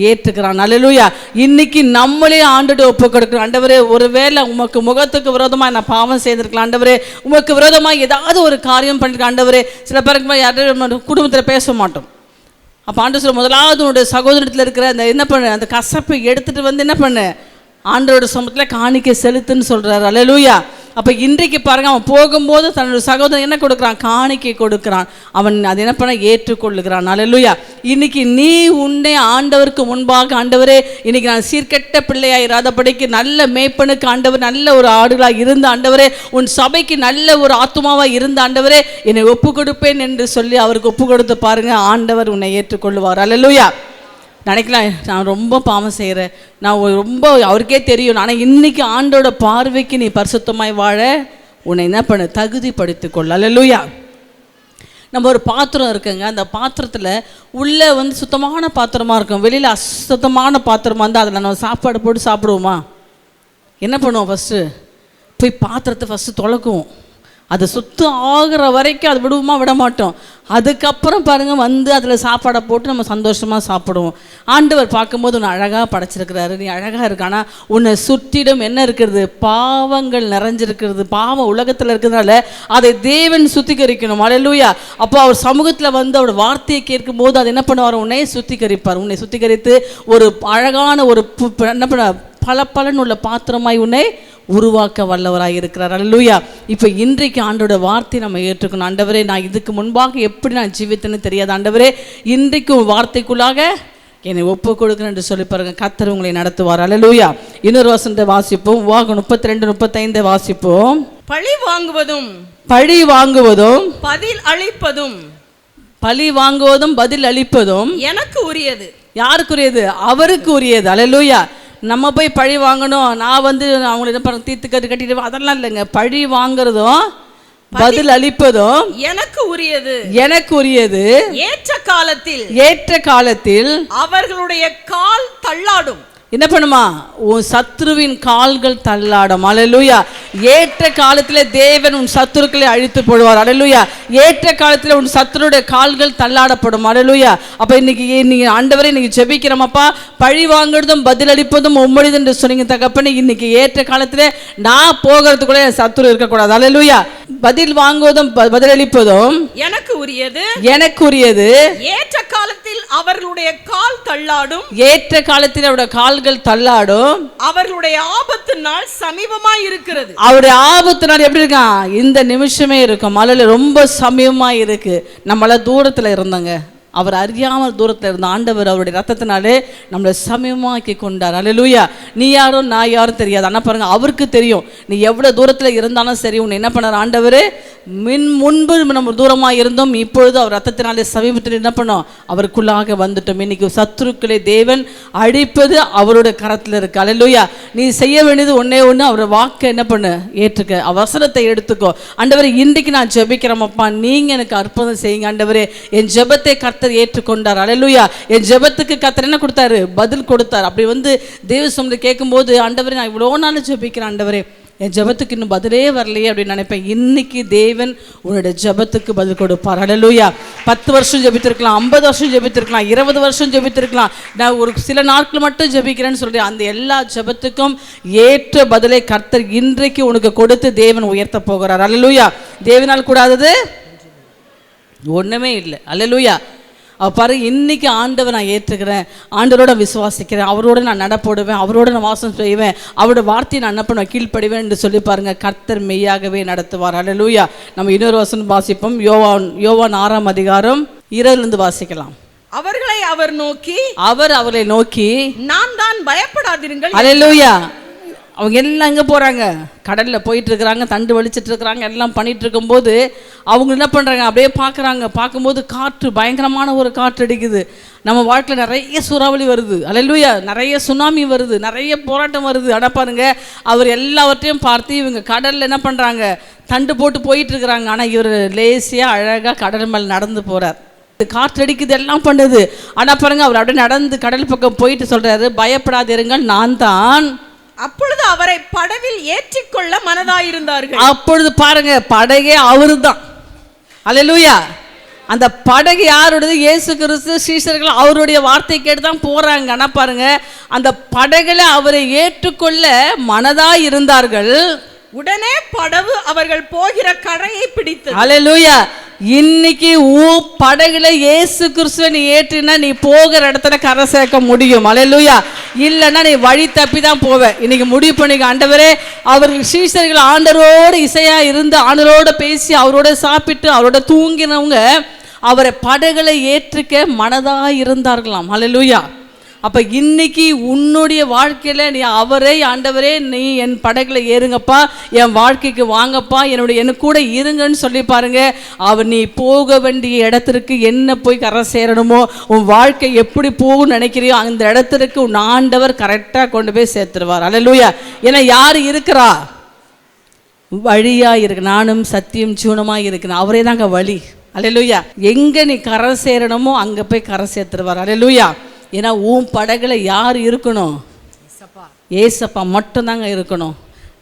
ஏற்றுக்கிறான். அல்லேலூயா. இன்னைக்கு நம்மளே ஆண்டோட ஒப்பு கொடுக்குறோம். ஆண்டவரே, ஒருவேளை உமக்கு முகத்துக்கு விரோதமாக நான் பாவம் செய்திருக்கலாம். ஆண்டவரே, உமக்கு விரோதமாக ஏதாவது ஒரு காரியம் பண்ணிருக்கேன். ஆண்டவரே, சில பேருக்கு யாரும் குடும்பத்தில் பேச மாட்டோம். அப்போ ஆண்டு சொல்ல, முதலாவது உன்னுடைய சகோதரத்தில் இருக்கிற அந்த என்ன பண்ணு, அந்த கசப்பை எடுத்துகிட்டு வந்து என்ன பண்ணு, ஆண்டோட சமூகத்தில் காணிக்கை செலுத்துன்னு சொல்கிறார். அல்லேலூயா. அப்போ இன்றைக்கு பாருங்கள், அவன் போகும்போது தன்னோட சகோதரன் என்ன கொடுக்குறான், காணிக்கை கொடுக்குறான். அவன் அது என்ன பண்ண, ஏற்றுக்கொள்ளுகிறான். அல்லேலூயா. இன்னைக்கு நீ உன்னை ஆண்டவருக்கு முன்பாக, ஆண்டவரே இன்னைக்கு நான் சீர்கெட்ட பிள்ளையாக இராதபடிக்கு நல்ல மேய்ப்பனுக்கு ஆண்டவர் நல்ல ஒரு ஆடுகளாக இருந்த ஆண்டவரே, உன் சபைக்கு நல்ல ஒரு ஆத்துமாவாக இருந்த ஆண்டவரே, என்னை ஒப்பு கொடுப்பேன் என்று சொல்லி அவருக்கு ஒப்பு கொடுத்து பாருங்கள், ஆண்டவர் உன்னை ஏற்றுக்கொள்ளுவார். அல்லேலூயா. நினைக்கலாம், நான் ரொம்ப பாவம் செய்கிறேன், நான் ரொம்ப அவருக்கே தெரியும். ஆனால் இன்றைக்கி ஆண்டோட பார்வைக்கு நீ பரிசுத்தமாய் வாழ உன்னை என்ன பண்ண, தகுதிப்படுத்திக்கொள்ள. அல்லேலூயா. நம்ம ஒரு பாத்திரம் இருக்குங்க, அந்த பாத்திரத்தில் உள்ளே வந்து சுத்தமான பாத்திரமாக இருக்கும், வெளியில் அசுத்தமான பாத்திரமாக இருந்தால் அதில் நம்ம சாப்பாடு போட்டு சாப்பிடுவோமா? என்ன பண்ணுவோம், ஃபஸ்ட்டு போய் பாத்திரத்தை ஃபஸ்ட்டு துலக்குவோம். அது சுத்தம் ஆகிற வரைக்கும் அது விடுவோமா, விட மாட்டோம். அதுக்கப்புறம் பாருங்கள் வந்து அதில் சாப்பாடை போட்டு நம்ம சந்தோஷமாக சாப்பிடுவோம். ஆண்டவர் பார்க்கும்போது உன்னை அழகாக படைச்சிருக்கிறாரு, நீ அழகாக இருக்கு. ஆனால் உன்னை சுற்றிடும் என்ன இருக்கிறது, பாவங்கள் நிறைஞ்சிருக்கிறது. பாவம் உலகத்தில் இருக்கிறதுனால அதை தேவன் சுத்திகரிக்கணும். அல்லேலூயா. அப்போ அவர் சமூகத்தில் வந்து அவர் வார்த்தையை கேட்கும்போது அது என்ன பண்ணுவார், உன்னை சுத்திகரிப்பார். உன்னை சுத்திகரித்து ஒரு அழகான ஒரு என்ன பண்ண, பல உள்ள பாத்திரமாய் உன்னை உருவாக்க வல்லவராக இருக்கிறார். அல்லேலூயா. இப்போ இன்றைக்கு ஆண்டோட வார்த்தை நம்ம ஏற்றுக்கணும். ஆண்டவரே, நான் இதுக்கு முன்பாக எப்படி நான் ஜீவித்தேன்னு தெரியாது. ஆண்டவரே, இன்றைக்கு வார்த்தைக்குள்ளாக என்னை ஒப்பு கொடுக்குறேன் என்று சொல்லி பாருங்க, கர்த்தர் உங்களை நடத்துவார். அல்லேலூயா. இன்னொரு வசனத்தை வாசிப்போம். உபாகமம் 32:35 வாசிப்போம். பழி வாங்குவதும் பதில் அளிப்பதும், பழி வாங்குவதும் பதில் அளிப்பதும் எனக்கு உரியது. யாருக்குரியது? அவருக்கு உரியது. அல்லேலூயா. நம்ம போய் பழி வாங்கணும், நான் வந்து அவங்களை என்ன பண்ண தீர்த்து கட்டிட்டு, அதெல்லாம் இல்லைங்க. பழி வாங்குறதும் பதில் அளிப்பதும் எனக்கு உரியது. ஏற்ற காலத்தில் அவர்களுடைய கால் தள்ளாடும். என்ன பண்ணுமா, உன் சத்ருவின் கால்கள் தள்ளாடும். அல்லேலூயா. ஏற்ற காலத்தில் தேவன் உன் சத்துருக்களை அழித்து போடுவார். அல்லேலூயா. ஏற்ற காலத்தில் உன் சத்துருடைய கால்கள் தள்ளாடப்படும். அல்லேலூயா. அப்போ இன்னைக்கு நீங்கள் ஆண்டவரை இன்னைக்கு ஜெபிக்கிறோமப்பா, பழி வாங்குறதும் பதில் அளிப்பதும் உம்முடையது என்று சொன்னீங்க தகப்பனே. இன்னைக்கு ஏற்ற காலத்தில் நான் போகிறதுக்குள்ள என் சத்துரு இருக்கக்கூடாது. அல்லேலூயா. பதில் வாங்குவதும் பதில் அளிப்பதும் எனக்கு உரியது. ஏற்ற காலத்தில் அவர்களுடைய கால் தள்ளாடும். ஏற்ற காலத்தில் அவருடைய கால்கள் தள்ளாடும். அவர்களுடைய ஆபத்து நாள் சமீபமாய் இருக்கிறது. அவருடைய ஆபத்து நாள் எப்படி இருக்கான், இந்த நிமிஷமே இருக்கும். மலையில ரொம்ப சமீபமா இருக்கு. நம்மள தூரத்துல இருந்தாங்க, அவர் அறியாமல் தூரத்தில் இருந்த ஆண்டவர் அவருடைய ரத்தத்தினாலே நம்மளை சமயமாக்கி கொண்டார். அல்லேலூயா. நீ யாரும் நான் யாரும் தெரியாது, ஆனால் பாருங்க, அவருக்கு தெரியும். நீ எவ்வளோ தூரத்தில் இருந்தாலும் சரி, உன்னை என்ன பண்ணார் ஆண்டவர், முன்பு நம்ம தூரமாக இருந்தோம், இப்பொழுது அவர் ரத்தத்தினாலே சமீபத்தில் என்ன பண்ணோம், அவருக்குள்ளாக வந்துட்டோம். இன்னைக்கு சத்துருக்களை தேவன் அழிப்பது அவருடைய கரத்தில் இருக்கு. அல்லேலூயா. நீ செய்ய வேண்டியது ஒன்னே ஒன்று, அவர் வாக்கை என்ன பண்ணு, ஏற்றுக்க, அவசரத்தை எடுத்துக்கோ. ஆண்டவரே, இன்றைக்கு நான் ஜெபிக்கிறேன்ப்பா, நீங்கள் எனக்கு அற்புதம் செய்யுங்க. ஆண்டவரே, என் ஜெபத்தை கர்த்தர் ஏற்றுக்கொண்டார். அல்லேலூயா. என் ஜெபத்துக்கு கர்த்தர் என்ன கொடுத்தாரு, பதில் கொடுத்தார். அப்படி வந்து தேவ சமூகத்தில் கேட்கும்போது, ஆண்டவரே, நான் இவ்வளோ நாள் ஜெபிக்கிறேன், ஆண்டவரே என் ஜெபத்துக்கு இன்னும் பதிலே வரலையே அப்படின்னு நினைப்பேன். இன்னைக்கு தேவன் உன்னுடைய ஜெபத்துக்கு பதில் கொடுப்பார். அல்லேலூயா. 10 வருஷம் ஜெபித்திருக்கலாம், 50 வருஷம் ஜெபித்திருக்கலாம், 20 வருஷம் ஜெபித்திருக்கலாம். நான் ஒரு சில நாட்கள் மட்டும் ஜெபிக்கிறேன்னு சொல்றேன். அந்த எல்லா ஜெபத்துக்கும் ஏற்ற பதிலை கர்த்தர் இன்றைக்கு உனக்கு கொடுத்து தேவன் உயர்த்த போகிறார். அல்லேலூயா. தேவனால் கூடாதது ஒண்ணுமே இல்லை. அல்லேலூயா. பாரு, இன்னைக்கு ஆண்டவர் நான் ஏற்றுக்கிறேன், ஆண்டவரோட விசுவாசிக்கிறேன், அவரோட நான் நடப்போடுவேன், அவரோட நான் வாசம் செய்வேன், அவரோட வார்த்தையை நான் என்ன பண்ணுவேன், கீழ்ப்படிவேன் என்று சொல்லி பாருங்க, கர்த்தர் மெய்யாகவே நடத்துவார். அல்லேலூயா. நம்ம இன்னொரு வசனம் வாசிப்போம். யோவான் 6ஆம் அதிகாரம் 2 வாசிக்கலாம். அவர்களை நோக்கி நான் தான் பயப்படாதீர்கள். அல்லேலூயா. அவங்க எல்லாம் எங்கே போகிறாங்க, கடலில் போயிட்டு இருக்கிறாங்க, தண்டு வலிச்சிட்டு இருக்கிறாங்க, எல்லாம் பண்ணிட்டு இருக்கும்போது அவங்க என்ன பண்ணுறாங்க, அப்படியே பார்க்குறாங்க. பார்க்கும்போது காற்று, பயங்கரமான ஒரு காற்று அடிக்குது. நம்ம வாழ்க்கையில் நிறைய சூறாவளி வருது. அல்லேலூயா. நிறைய சுனாமி வருது, நிறைய போராட்டம் வருது. ஆனால் பாருங்க, அவர் எல்லாவற்றையும் பார்த்து இவங்க கடலில் என்ன பண்ணுறாங்க, தண்டு போட்டு போயிட்டு இருக்கிறாங்க. ஆனால் இவர் லேசியாக அழகாக கடல் மேலே நடந்து போகிறார். காற்றடிக்குது, எல்லாம் பண்ணுது. ஆனா பாருங்க, அவர் அப்படியே நடந்து கடல் பக்கம் போயிட்டு சொல்றாரு, பயப்படாதிருங்கள், நான் தான். அப்பொழுது அவரை படவில் ஏற்றிக்கொள்ள மனதாயிருந்தார்கள். அப்பொழுது பாருங்க, படகே அவரு தான். அல்லேலூயா. அந்த படகு யாருடையது? இயேசு கிறிஸ்து. சீஷர்கள் அவருடைய வார்த்தை கேட்டு தான் போறாங்க. ஆனா பாருங்க, அந்த படகுல அவரை ஏற்றுக்கொள்ள மனதாய் இருந்தார்கள். உடனே படகு அவர்கள் போகிற கரையை பிடித்தது. அல்லேலூயா. இன்னைக்கு படகுல இயேசு கிறிஸ்துவை நீ ஏற்றினா நீ போகிற இடத்துல கரை சேர்க்க முடியும். அல்லேலூயா. இல்லைன்னா நீ வழி தப்பி தான் போவ. இன்னைக்கு முடிவு பண்ணிக்க, ஆண்டவரே, அவர்கள் சீஷர்கள் ஆண்டவரோடு இசையா இருந்து ஆண்டவரோட பேசி அவரோட சாப்பிட்டு அவரோட தூங்கினவங்க அவரை படகுல ஏற்றுக்க மனதாக இருந்தார்களாம். அல்லேலூயா. அப்போ இன்னைக்கு உன்னுடைய வாழ்க்கையில் நீ அவரே, ஆண்டவரே, நீ என் படகுல ஏறுங்கப்பா, என் வாழ்க்கைக்கு வாங்கப்பா, என்ன கூட இருங்கன்னு சொல்லி பாருங்க. அவர் நீ போக வேண்டிய இடத்திற்கு என்ன போய் கரை சேரணுமோ, உன் வாழ்க்கை எப்படி போகும்னு நினைக்கிறியோ அந்த இடத்திற்கு உன் ஆண்டவர் கரெக்டாக கொண்டு போய் சேர்த்துருவார். அல்லேலூயா. ஏன்னா யார் இருக்கிறா? வழியாக இருக்கு. நானும் சத்தியம் ஜீவனமாக இருக்கிறேன். அவரே தாங்க வழி. அல்லேலூயா. எங்கே நீ கரை சேரணுமோ அங்கே போய் கரை சேர்த்துருவார். அல்லேலூயா. ஏன்னா உன் படகுல யார் இருக்கணும்? ஏசப்பா மட்டும்தாங்க இருக்கணும்.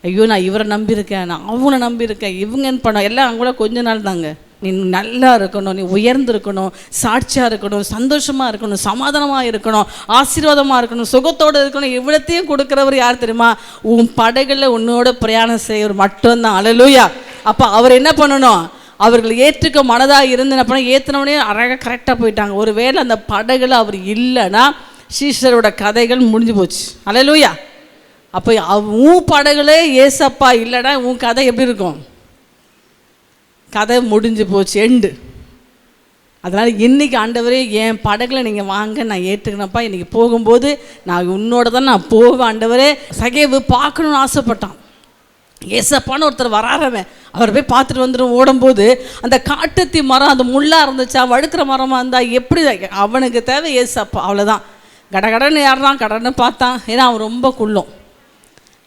ஐயோ, நான் இவரை நம்பியிருக்கேன், நான் அவனை நம்பியிருக்கேன், இவங்கன்னு பண்ண எல்லாம் அங்கே கூட கொஞ்ச நாள் தாங்க. நீ நல்லா இருக்கணும், நீ உயர்ந்து இருக்கணும், சாட்சியாக இருக்கணும், சந்தோஷமாக இருக்கணும், சமாதானமாக இருக்கணும், ஆசீர்வாதமாக இருக்கணும், சுகத்தோடு இருக்கணும். இவ்வளத்தையும் கொடுக்குறவர் யார் தெரியுமா? உன் படகுல உன்னோட பிரயாணம் செய்யவர் மட்டும்தான். அல்லேலூயா. அப்போ அவர் என்ன பண்ணணும்? அவர்கள் ஏற்றுக்க மனதாக இருந்து என்ன பண்ண, ஏற்றினவனே அழகாக கரெக்டாக போயிட்டாங்க. ஒரு வேளை அந்த படகுல அவர் இல்லைன்னா சீஷரோட கதைகள் முடிஞ்சு போச்சு. அல்லேலூயா. அப்போ உன் படகுல ஏசப்பா இல்லைன்னா உன் கதை எப்படி இருக்கும்? கதை முடிஞ்சு போச்சு, எண்டு. அதனால் இன்றைக்கி ஆண்டவரே, என் படகுல நீங்கள் வாங்க, நான் ஏற்றுக்கணப்பா. இன்றைக்கி போகும்போது நான் உன்னோட தான் நான் போவேன். ஆண்டவரே, சகேவு பார்க்கணுன்னு ஆசைப்பட்டான். ஏசப்பான்னு ஒருத்தர் வராரவன், அவர் போய் பார்த்துட்டு வந்துடும். ஓடும்போது அந்த காட்டுத்தி மரம், அந்த முள்ளாக இருந்துச்சா, வழுக்கிற மரமாக இருந்தால் எப்படி? அவனுக்கு தேவை ஏசப்பா, அவ்வளோதான். கடகடன்னு ஏறான், கடன்னு பார்த்தான். ஏன்னா அவன் ரொம்ப குள்ளும்.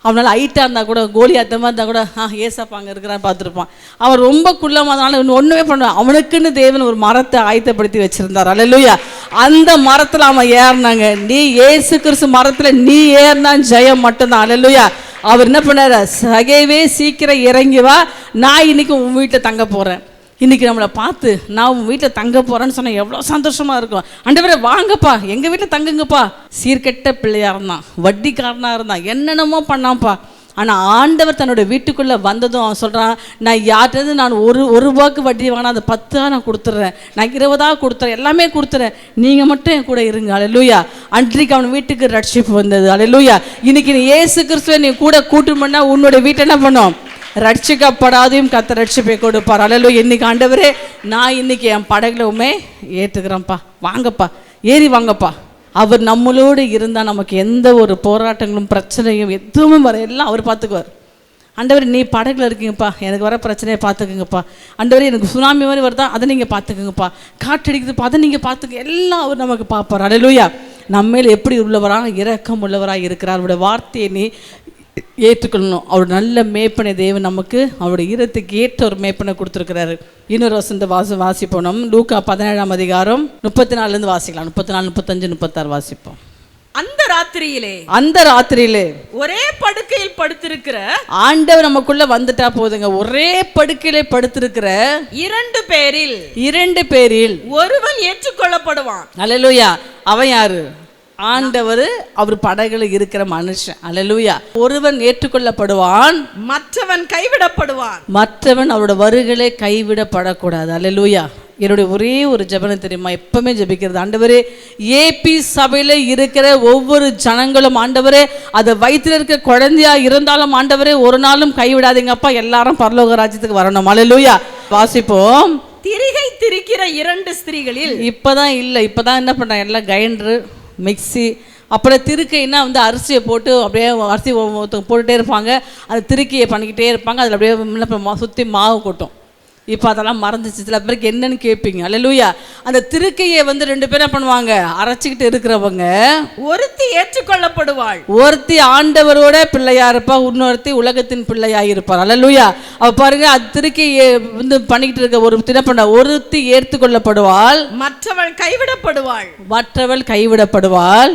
அவனால் ஹைட்டாக இருந்தால் கூட, கோலியாத்தமாக இருந்தால் கூட, ஏசப்பா அங்கே இருக்கிறான்னு பார்த்துருப்பான். அவன் ரொம்ப குள்ளமாக இருந்தாலும் ஒன்றுமே பண்ணுவான். அவனுக்குன்னு தேவன் ஒரு மரத்தை ஆயத்தப்படுத்தி வச்சுருந்தார். அல்லேலூயா. அந்த மரத்தில் அவன் ஏறினாங்க. நீ ஏசு கிறிஸ்து மரத்தில் நீ ஏறினான் ஜெயம் மட்டும்தான். அல்லேலூயா. அவர் என்ன பண்ணார்? சகேவே, சீக்கிரம் இறங்கி வா, நான் இன்னைக்கு உன் வீட்டில் தங்க போகிறேன். இன்றைக்கி நம்மளை பார்த்து நான் உன் வீட்டில் தங்க போகிறேன்னு சொன்னால் எவ்வளோ சந்தோஷமாக இருக்கும். ஆண்டவரே, வாங்கப்பா, எங்கள் வீட்டில் தங்குங்கப்பா. சீர்கெட்ட பிள்ளையாக இருந்தான், வட்டிக்காரனாக இருந்தான், என்னென்னமோ பண்ணான்ப்பா. ஆனால் ஆண்டவர் தன்னோட வீட்டுக்குள்ளே வந்ததும் அவன் சொல்கிறான், நான் யார்கிட்ட நான் ஒரு ரூபாய்க்கு வட்டி வாங்கினா அதை 10 நான் கொடுத்துட்றேன், நான் 20 கொடுத்துறேன், எல்லாமே கொடுத்துறேன், நீங்கள் மட்டும் என் கூட இருங்க. அல்லேலூயா. அன்றைக்கு அவன் வீட்டுக்கு ரட்சிப்பு வந்தது. அல்லேலூயா. இன்னைக்கு நீ இயேசு கிறிஸ்துவை நீ கூட கூட்டணும்னா உன்னோட வீட்டை என்ன பண்ணும்? ரட்சிக்கப்படாதையும் கர்த்தர் ரட்சிப்பை கொடுப்பார். அல்லேலூயா. இன்னைக்கு ஆண்டவரே, நான் இன்னைக்கு என் படகுலவுமே ஏற்றுக்கிறேன்ப்பா, வாங்கப்பா, ஏறி வாங்கப்பா. அவர் நம்மளோடு இருந்தால் நமக்கு எந்த ஒரு போராட்டங்களும் பிரச்சனையும் எதுவுமே வர, எல்லாம் அவர் பார்த்துக்குவார். ஆண்டவர், நீ படகுல இருக்கீங்கப்பா, எனக்கு வர பிரச்சனையை பார்த்துக்குங்கப்பா. ஆண்டவர், எனக்கு சுனாமி மாதிரி வருதா, அதை நீங்கள் பார்த்துக்குங்கப்பா. காற்றடிக்குதுப்பா, அதை நீங்கள் பார்த்துக்க, எல்லாம் அவர் நமக்கு பார்ப்பார். அல்லேலூயா. நம்மேல் எப்படி உள்ளவராக, இரக்கம் உள்ளவராக இருக்கிறார். அவருடைய வார்த்தையை நீ ஏற்றுக்கொள்ளணும். அவர் நல்ல மேய்ப்பனை தேவன் நமக்கு அவருடைய ஈரத்துக்கு ஏற்ற ஒரு மேய்ப்பனை கொடுத்துருக்கிறாரு. இன்னொரு வசந்த வாசிப்போம். லூக்கா 17ஆம் அதிகாரம் 34 வாசிக்கலாம். 34, 35, 36 வாசிப்போம். அந்த ராத்திரியிலே ஒரே படுக்கையில் படுத்திருக்கிற ஆண்டவர் நமக்குள்ள வந்துட்டா போதுங்க. ஒரே படுக்கையிலே படுத்திருக்கிற 2 பேரில் ஒருவன் ஏற்றுக்கொள்ளப்படுவான். அல்லேலூயா. அவன் யாரு? ஆண்டவர். அவர் படகுல இருக்கிற மனுஷன். அல்லேலூயா. ஒருவன் ஏற்றுக்கொள்ளப்படுவான், மற்றவன் கைவிடப்படுவான். மற்றவன் அவரோட வருகையிலே கைவிடப்படக்கூடாது. அல்லேலூயா. என்னுடைய ஒரே ஒரு ஜெபம் தெரியுமா? எப்பவுமே ஜெபிக்கிறது, ஆண்டவரே, ஏபி சபையில் இருக்கிற ஒவ்வொரு ஜனங்களும் ஆண்டவரே, அது வயிற்றில் இருக்க குழந்தையா இருந்தாலும் ஆண்டவரே, ஒரு நாளும் கைவிடாதீங்கப்பா, எல்லாரும் பரலோக ராஜ்யத்துக்கு வரணும். அல்லேலூயா. வாசிப்போம். திரிகை திரிக்கிற 2 ஸ்திரீகளில் இப்பதான் என்ன பண்றாங்க, எல்லாம் கிரைண்டரு, மிக்சி, அப்புறம் திருக்கைன்னா அரிசியை போட்டு அப்படியே அரிசி போட்டுகிட்டே இருப்பாங்க, அது திருக்கையை பண்ணிக்கிட்டே இருப்பாங்க, அதில் அப்படியே சுற்றி மாவு கொட்டும். இப்போ அதெல்லாம் மறந்துச்சு. சில பேருக்கு என்னன்னு கேட்பீங்க. அல்லேலூயா. அந்த திருக்கையை வந்து 2 பேரும் என்ன பண்ணுவாங்க, அரைச்சிக்கிட்டு இருக்கிறவங்க, ஒருத்தி ஏற்றுக்கொள்ளப்படுவாள். ஒருத்தி ஆண்டவரோட பிள்ளையா இருப்பா, இன்னொருத்தி உலகத்தின் பிள்ளையா இருப்பார். அல்லேலூயா. அவ பாருங்க, அது திருக்கையை வந்து பண்ணிக்கிட்டு இருக்க ஒரு தினப்பண்ண ஒருத்தி ஏற்றுக்கொள்ளப்படுவாள், மற்றவள் கைவிடப்படுவாள். மற்றவள் கைவிடப்படுவாள்.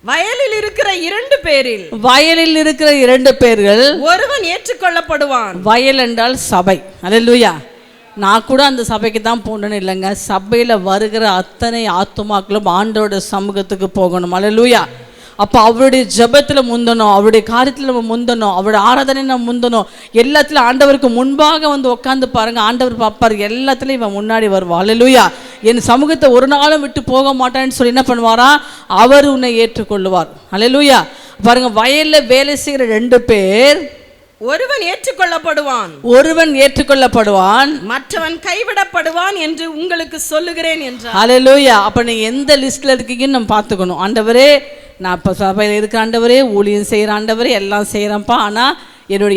வயலில் இருக்கிற 2 பேரில், வயலில் இருக்கிற 2 பேர்கள் ஒருவன் ஏற்றுக்கொள்ளப்படுவான். வயல் என்றால் சபை. அல்லேலூயா. நான் கூட அந்த சபைக்கு தான் போகணுன்னு இல்லைங்க, சபையில் வருகிற அத்தனை ஆத்துமாக்களும் ஆண்டோட சமூகத்துக்கு போகணும். அல்லேலூயா. அப்போ அவருடைய ஜெபத்தில் முந்தணும், அவருடைய காரியத்தில் நம்ம முந்தணும், அவருடைய ஆராதனை நம்ம முந்தணும். எல்லாத்துலையும் ஆண்டவருக்கு முன்பாக வந்து உட்காந்து பாருங்க, ஆண்டவர் பார்ப்பார், எல்லாத்துலேயும் இவன் முன்னாடி வருவான். அல்லேலூயா. என் சமூகத்தை ஒரு நாளும் விட்டு போக மாட்டான்னு சொல்லி என்ன பண்ணுவாரா, அவர் உன்னை ஏற்றுக்கொள்ளுவார். அல்லேலூயா. பாருங்க, வயலில் வேலை செய்கிற 2 பேர், ஒருவன் ஏற்றுக்கொள்ளப்படுவான், ஒருவன் ஏற்றுக்கொள்ளப்படுவான், மற்றவன் கைவிடப்படுவான் என்று உங்களுக்கு சொல்லுகிறேன் என்றார். அல்லேலூயா. அப்போ நீங்கள் எந்த லிஸ்ட்டில் இருக்கீங்கன்னு நம்ம பார்த்துக்கணும். ஆண்டவரே, நான் இப்போ சபையில் இருக்கிற ஆண்டவரே, ஊழியம் செய்கிற ஆண்டவரே, எல்லாம் செய்கிறேன்ப்பா, ஆனால்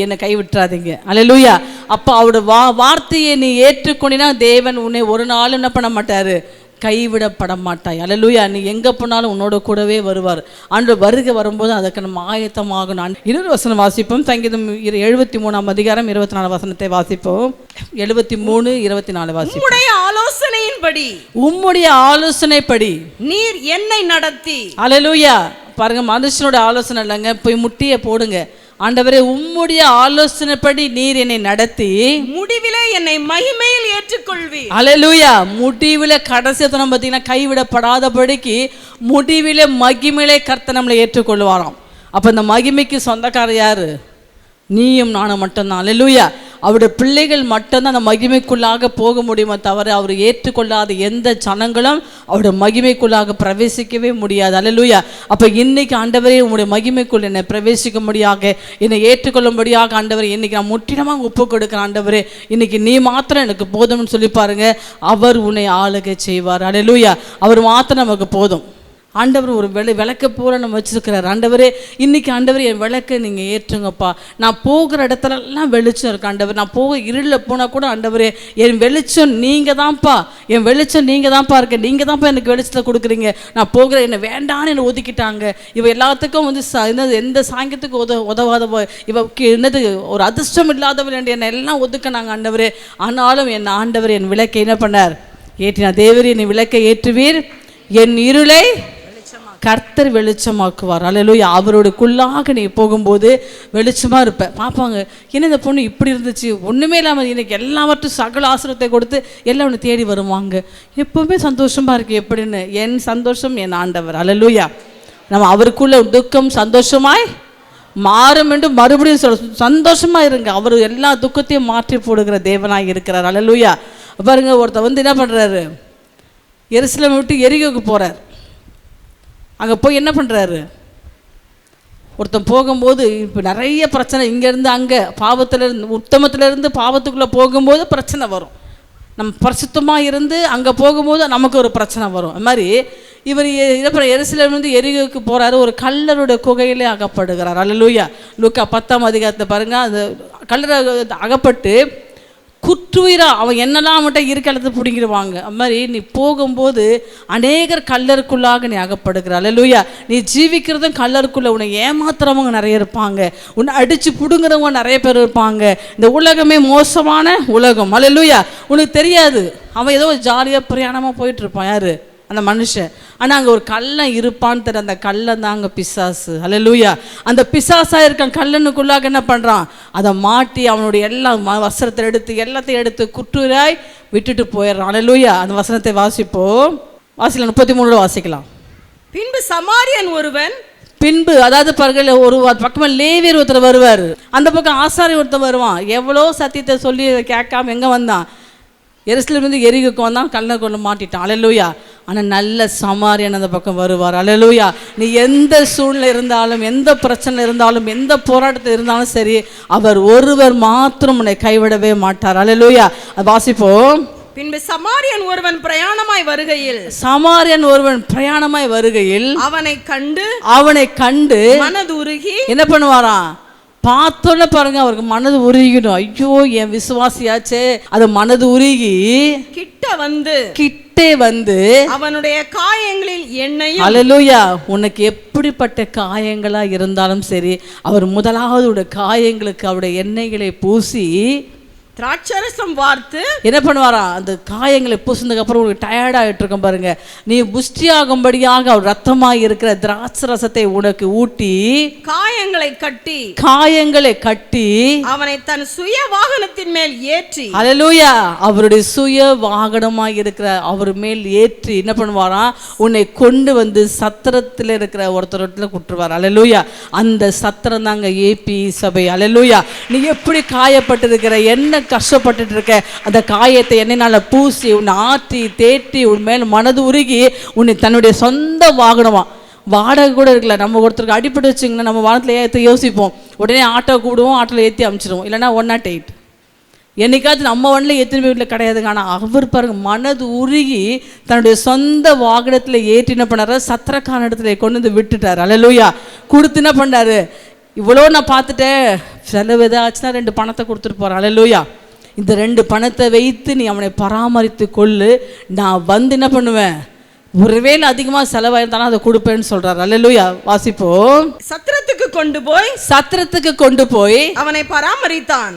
என்னை கைவிட்டுறாதீங்க. அல்லேலூயா. அப்போ அவருடைய வார்த்தையை நீ ஏற்றுக்கொண்டினா தேவன் உன்னை ஒரு நாள் என்ன பண்ண மாட்டார், கைவிடப்பட மாட்டாய். அல்லேலூயா. நீ எங்கே போனாலும் உன்னோட கூடவே வருவார். ஆண்டவர் வருகை வரும்போது அதுக்கு நம்ம ஆயத்தமாகணும். இன்னொரு வசனம் வாசிப்போம். சங்கீதம் 73 அதிகாரம் 24 வசனத்தை வாசிப்போம். 73 24 வாசிப்போம். உம்முடைய ஆலோசனையின்படி, உம்முடைய ஆலோசனைப்படி நீர் என்னை நடத்தி. அல்லேலூயா. பாருங்க, மனுஷனோட ஆலோசனை இல்லைங்க, போய் முட்டியை போடுங்க. ஆண்டவரே, உம்முடைய ஆலோசனைப்படி நீர் என்னை நடத்தி முடிவிலே என்னை மகிமையில் ஏற்றுக்கொள்வி. அல்லேலூயா. முடிவில கடைசி தினம் பார்த்தீங்கன்னா கைவிடப்படாதபடிக்கு முடிவில மகிமையிலே கர்த்தர் நம்மளை ஏற்றுக்கொள்வாராம். அப்போ இந்த மகிமைக்கு சொந்தக்காரர் யாரு? நீயும் நானும் மட்டும்தான். அல்லேலூயா. அவருடைய பிள்ளைகள் மட்டும்தான் அந்த மகிமைக்குள்ளாக போக முடியுமே தவிர அவர் ஏற்றுக்கொள்ளாத எந்த ஜனங்களும் அவருடைய மகிமைக்குள்ளாக பிரவேசிக்கவே முடியாது. அல்லேலூயா. அப்போ இன்னைக்கு ஆண்டவரே, உங்களுடைய மகிமைக்குள் என்னை பிரவேசிக்கும்படியாக, என்னை ஏற்றுக்கொள்ளும்படியாக ஆண்டவரே, இன்னைக்கு நான் முற்றிலுமாக ஒப்பு கொடுக்குறேன். ஆண்டவரே, இன்னைக்கு நீ மாத்திரம் எனக்கு போதும்னு சொல்லி பாருங்க, அவர் உன்னை ஆளுகை செய்வார். அல்லேலூயா. அவர் மாத்திரம் நமக்கு போதும். ஆண்டவர் ஒரு விளக்க போல நம்ம வச்சிருக்கிறார். ஆண்டவரே, இன்னைக்கு ஆண்டவர் என் விளக்கை நீங்கள் ஏற்றுங்கப்பா. நான் போகிற இடத்துலலாம் வெளிச்சம் இருக்கு ஆண்டவர். நான் போக இருளில் போனால் கூட ஆண்டவரே, என் வெளிச்சம் நீங்கள் தான்ப்பா, என் வெளிச்சம் நீங்கள் தான்ப்பா இருக்க, நீங்கள் தான்ப்பா எனக்கு வெளிச்சத்தை கொடுக்குறீங்க. நான் போகிற என்னை வேண்டான்னு என்னை ஒதுக்கிட்டாங்க. இவ எல்லாத்துக்கும் வந்து எந்த சாங்கியத்துக்கு உதவாதவ, இவ என்னது ஒரு அதிர்ஷ்டம் இல்லாதவர் என்று என்னை எல்லாம் ஒதுக்கினாங்க ஆண்டவரே. ஆனாலும் என் ஆண்டவர் என் விளக்கை என்ன பண்ணார், ஏற்றினார். தேவரே, என்னை விளக்கை ஏற்றுவீர், என் இருளை கர்த்தர் வெளிச்சமாக்குவார். அல்லேலூயா. அவரோடுக்குள்ளாக நீ போகும்போது வெளிச்சமாக இருப்ப. பார்ப்பாங்க, என்ன இந்த பொண்ணு இப்படி இருந்துச்சு, ஒன்றுமே இல்லாமல் இன்னைக்கு எல்லாவற்றும் சகல ஆசிரியத்தை கொடுத்து எல்லாம் ஒன்று தேடி வருவாங்க. எப்போவுமே சந்தோஷமாக இருக்கு. எப்படின்னு, என் சந்தோஷம் என் ஆண்டவர். அல்லேலூயா. நம்ம அவருக்குள்ள துக்கம் சந்தோஷமாய் மாறும் என்று மறுபடியும் சந்தோஷமாக இருங்க. அவர் எல்லா துக்கத்தையும் மாற்றி போடுகிற தேவனாக இருக்கிறார். அல்லேலூயா. பாருங்க, ஒருத்தர் வந்து என்ன பண்ணுறாரு, எருசலேமை விட்டு எரிகோக்கு போகிறார். அங்கே போய் என்ன பண்ணுறாரு, ஒருத்தன் போகும்போது இப்போ நிறைய பிரச்சனை, இங்கேருந்து அங்கே பாவத்திலேருந்து உத்தமத்திலேருந்து பாவத்துக்குள்ளே போகும்போது பிரச்சனை வரும். நம்ம பரிசுத்தமாக இருந்து அங்கே போகும்போது நமக்கு ஒரு பிரச்சனை வரும். அது மாதிரி இவர் எருசலேமிலிருந்து எரிகோக்கு போகிறாரு, ஒரு கல்லருடைய குகையிலே அகப்படுகிறார். அல்லேலூயா. லூக்கா 10ஆம் அதிகாரத்தை பாருங்கள். அந்த கல்லர் அகப்பட்டு குற்றுயிரா அவன் என்னெல்லாம் அவன்கிட்ட இருக்கிறது பிடிங்கிடுவாங்க. அது மாதிரி நீ போகும்போது அநேகர் கல்லருக்குள்ளாக நீ அகப்படுகிற. அல்லேலூயா. நீ ஜீவிக்கிறதும் கல்லருக்குள்ளே, உன்னை ஏமாத்துறவங்க நிறைய இருப்பாங்க, உன்னை அடித்து பிடுங்குறவங்க நிறைய பேர் இருப்பாங்க. இந்த உலகமே மோசமான உலகம். அல்லேலூயா. உனக்கு தெரியாது, அவன் ஏதோ ஜாலியாக பிரயாணமாக போயிட்டு இருப்பான், யார் அந்த மனுஷன். ஆனால் அங்கே ஒரு கள்ளன் இருப்பான்னு தெரியும். அந்த கள்ளன் தான் அங்கே பிசாசு. அல்லேலூயா. அந்த பிசாசாக இருக்கான் கல்லனுக்குள்ளாக என்ன பண்ணுறான், அதை மாட்டி அவனுடைய எல்லா வஸ்திரத்தை எடுத்து எல்லாத்தையும் எடுத்து குற்றுராய் விட்டுட்டு போயிடுறான். அல்லேலூயா. அந்த வசனத்தை வாசிப்போம். வாசிக்கலாம், 33 வாசிக்கலாம். பின்பு சமாரியன் ஒருவன், பின்பு அதாவது பாருங்கள், ஒரு பக்கமாக லேவியர் ஒருத்தர் வருவார், அந்த பக்கம் ஆசாரி ஒருத்தர் வருவான். எவ்வளோ சத்தியத்தை சொல்லி கேட்காம எங்கே வந்தான், எருசலேமிலிருந்து எரிகோக்கு வந்தான், கல்லை கொண்டு மாட்டிட்டான். அல்லேலூயா. ஆனால் நல்ல சமாரியன் அந்த பக்கம் வருவார். அல்லேலூயா. நீ எந்த சூழ்நிலை இருந்தாலும், எந்த பிரச்சனை இருந்தாலும், எந்த போராட்டத்தில் இருந்தாலும் சரி, அவர் ஒருவர் மாத்திரம் உன்னை கைவிடவே மாட்டார். அல்லேலூயா. வாசிப்போம். பின்பு சமாரியன் ஒருவன் பிரயாணமாய் வருகையில், சமாரியன் ஒருவன் பிரயாணமாய் வருகையில் அவனை கண்டு மனதுருகி மனதுருகி என்ன பண்ணுவாராம், பார்த்தோன்னே பாருங்க அவருக்கு மனது உருகிடும். ஐயோ என் விசுவாசியாச்சே, அது மனது உருகி கிட்டே வந்து அவனுடைய காயங்களில் எண்ணெயும். அல்லேலூயா. உனக்கு எப்படிப்பட்ட காயங்களா இருந்தாலும் சரி, அவர் முதலாவது காயங்களுக்கு அவருடைய எண்ணெய்களை பூசி திராட்சரசம் வார்த்து என்ன பண்ணுவாரா, அந்த காயங்களை பூசினதுக்கு அப்புறம் உனக்கு டயர்டாகிட்டு இருக்கும் பாருங்க, நீ புஷ்டியாகும்படியாக அவர் ரத்தமாய் இருக்கிற திராட்சரசத்தை உனக்கு ஊட்டி காயங்களை கட்டி அவனை தன் சுய வாகனத்தின் மேல் ஏற்றி, அல்லேலூயா, அவருடைய சுய வாகனமாய் இருக்கிற அவர் மேல் ஏற்றி என்ன பண்ணுவாரா, உன்னை கொண்டு வந்து சத்திரத்தில் இருக்கிற ஒருத்தர் கூட்டுருவார். அல்லேலூயா. அந்த சத்திரம் தாங்க ஏபி சபை. அல்லேலூயா. நீ எப்படி காயப்பட்டிருக்கிற, என்ன கஷ்டப்பட்டு இருக்க, அந்த காயத்தை எண்ணெய்னால பூசி உன்னை ஆற்றி தேற்றி உன் மேல் மனது உருகி உன்னை தன்னுடைய சொந்த வாகனமா, வாடகை கூட இருக்குல்ல, நம்ம ஒருத்தருக்கு அடிப்பட்டு வச்சிங்கன்னா நம்ம வாகனத்தில் ஏற்ற யோசிப்போம், உடனே ஆட்டோ கூடுவோம், ஆட்டோவில் ஏற்றி அமைச்சிடுவோம், இல்லைன்னா 108. என்னைக்காச்சும் நம்ம வண்டியில் எத்தனை வீட்டில் கிடையாதுங்க. ஆனால் அவர் பாருங்க மனது உருகி தன்னுடைய சொந்த வாகனத்தில் ஏற்றி என்ன பண்ணாரு, சத்திரக்கான இடத்துல கொண்டு வந்து விட்டுட்டார். அல்லேலூயா. கொடுத்து என்ன பண்ணாரு, இவ்வளோ நான் பார்த்துட்டேன், செலவு ஏதாச்சுன்னா 2 பணத்தை கொடுத்துட்டு போகிறேன். அல்லேலூயா. இந்த 2 பணத்தை வைத்து நீ அவனை பராமரித்து கொள்ளு, நான் வந்து என்ன பண்ணுவேன், ஒருவேளை அதிகமாக செலவாயிருந்தாலும் அதை கொடுப்பேன்னு சொல்றாரு. அல்லேலூயா. வாசிப்போம். சத்திரத்துக்கு கொண்டு போய் அவனை பராமரித்தான்.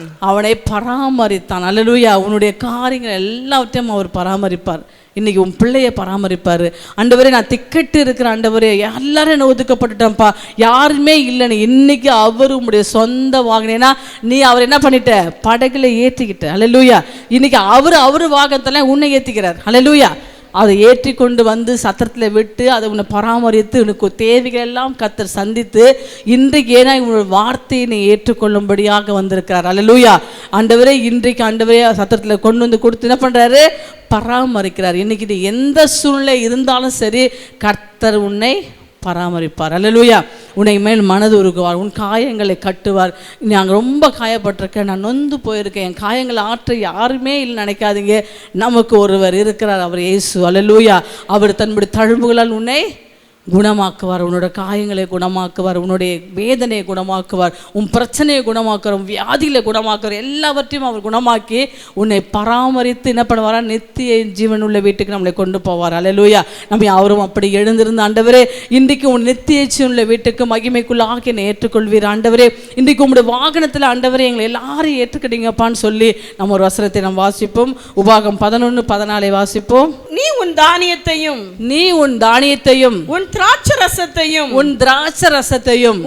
அல்லேலூயா. உன்னுடைய காரியங்கள் எல்லாவற்றையும் அவர் பராமரிப்பார். இன்னைக்கு உன் பிள்ளைய பராமரிப்பார். ஆண்டவரே நான் திக்கட்டு இருக்கிற ஆண்டவரே, எல்லாரும் என்ன ஒதுக்கப்பட்டுட்டேன்ப்பா, யாருமே இல்லைன்னு, இன்னைக்கு அவர் உங்களுடைய சொந்த வாங்கினேன்னா நீ அவர் என்ன பண்ணிட்ட, படகுல ஏற்றிக்கிட்ட. அல்லேலூயா. இன்னைக்கு அவர் வாகனத்தில் உன்னை ஏற்றிக்கிறார். அல்லேலூயா. அதை ஏற்றி கொண்டு வந்து சத்திரத்தில் விட்டு அதை உன்னை பராமரித்து உனக்கு தேவைகள் எல்லாம் கர்த்தர் சந்தித்து இன்றைக்கு ஏன்னா உன்னோட வார்த்தையை நீ ஏற்றுக்கொள்ளும்படியாக வந்திருக்கிறார். அல்லேலூயா. ஆண்டவரே இன்றைக்கு ஆண்டவரே சத்திரத்தில் கொண்டு வந்து கொடுத்து என்ன பண்ணுறாரு, பராமரிக்கிறார். இன்னைக்கு நீ எந்த சூழ்நிலை இருந்தாலும் சரி, கர்த்தர் உன்னை பராமரிப்பார். அல்லேலூயா. உன்னை மேல் மனது உருகுவார், உன் காயங்களை கட்டுவார். நாங்கள் ரொம்ப காயப்பட்டிருக்கேன், நான் நொந்து போயிருக்கேன், என் காயங்களை ஆற்ற யாருமே இல்லை நினைக்காதீங்க, நமக்கு ஒருவர் இருக்கிறார், அவர் இயேசு. அல்லேலூயா. அவர் தன்னுடைய தழும்புகளால் உன்னை குணமாக்குவார், உன்னோட காயங்களை குணமாக்குவார், உன்னுடைய வேதனையை குணமாக்குவார், உன் பிரச்சனையை குணமாக்குவார், உன் வியாதிகளை குணமாக்குவார், எல்லாவற்றையும் அவர் குணமாக்கி உன்னை பராமரித்து என்ன பண்ணுவாரா, நித்திய ஜீவன் உள்ள வீட்டுக்கு நம்மளை கொண்டு போவார். அல்லேலூயா. நம்ம அவரும் அப்படி எழுந்திருந்த ஆண்டவரே இன்றைக்கு உன் நித்திய ஜீவன் உள்ள வீட்டுக்கு மகிமைக்குள்ளாக என்னை ஏற்றுக்கொள்வீர். ஆண்டவரே இன்றைக்கு உங்களுடைய வாகனத்தில் ஆண்டவரே எங்களை எல்லாரும் ஏற்றுக்கிட்டீங்கப்பான்னு சொல்லி நம்ம ஒரு வசனத்தை நாம் வாசிப்போம். உபாகம் 11:14 வாசிப்போம். நீ உன் தானியத்தையும் உன் திராட்சரசத்தையும்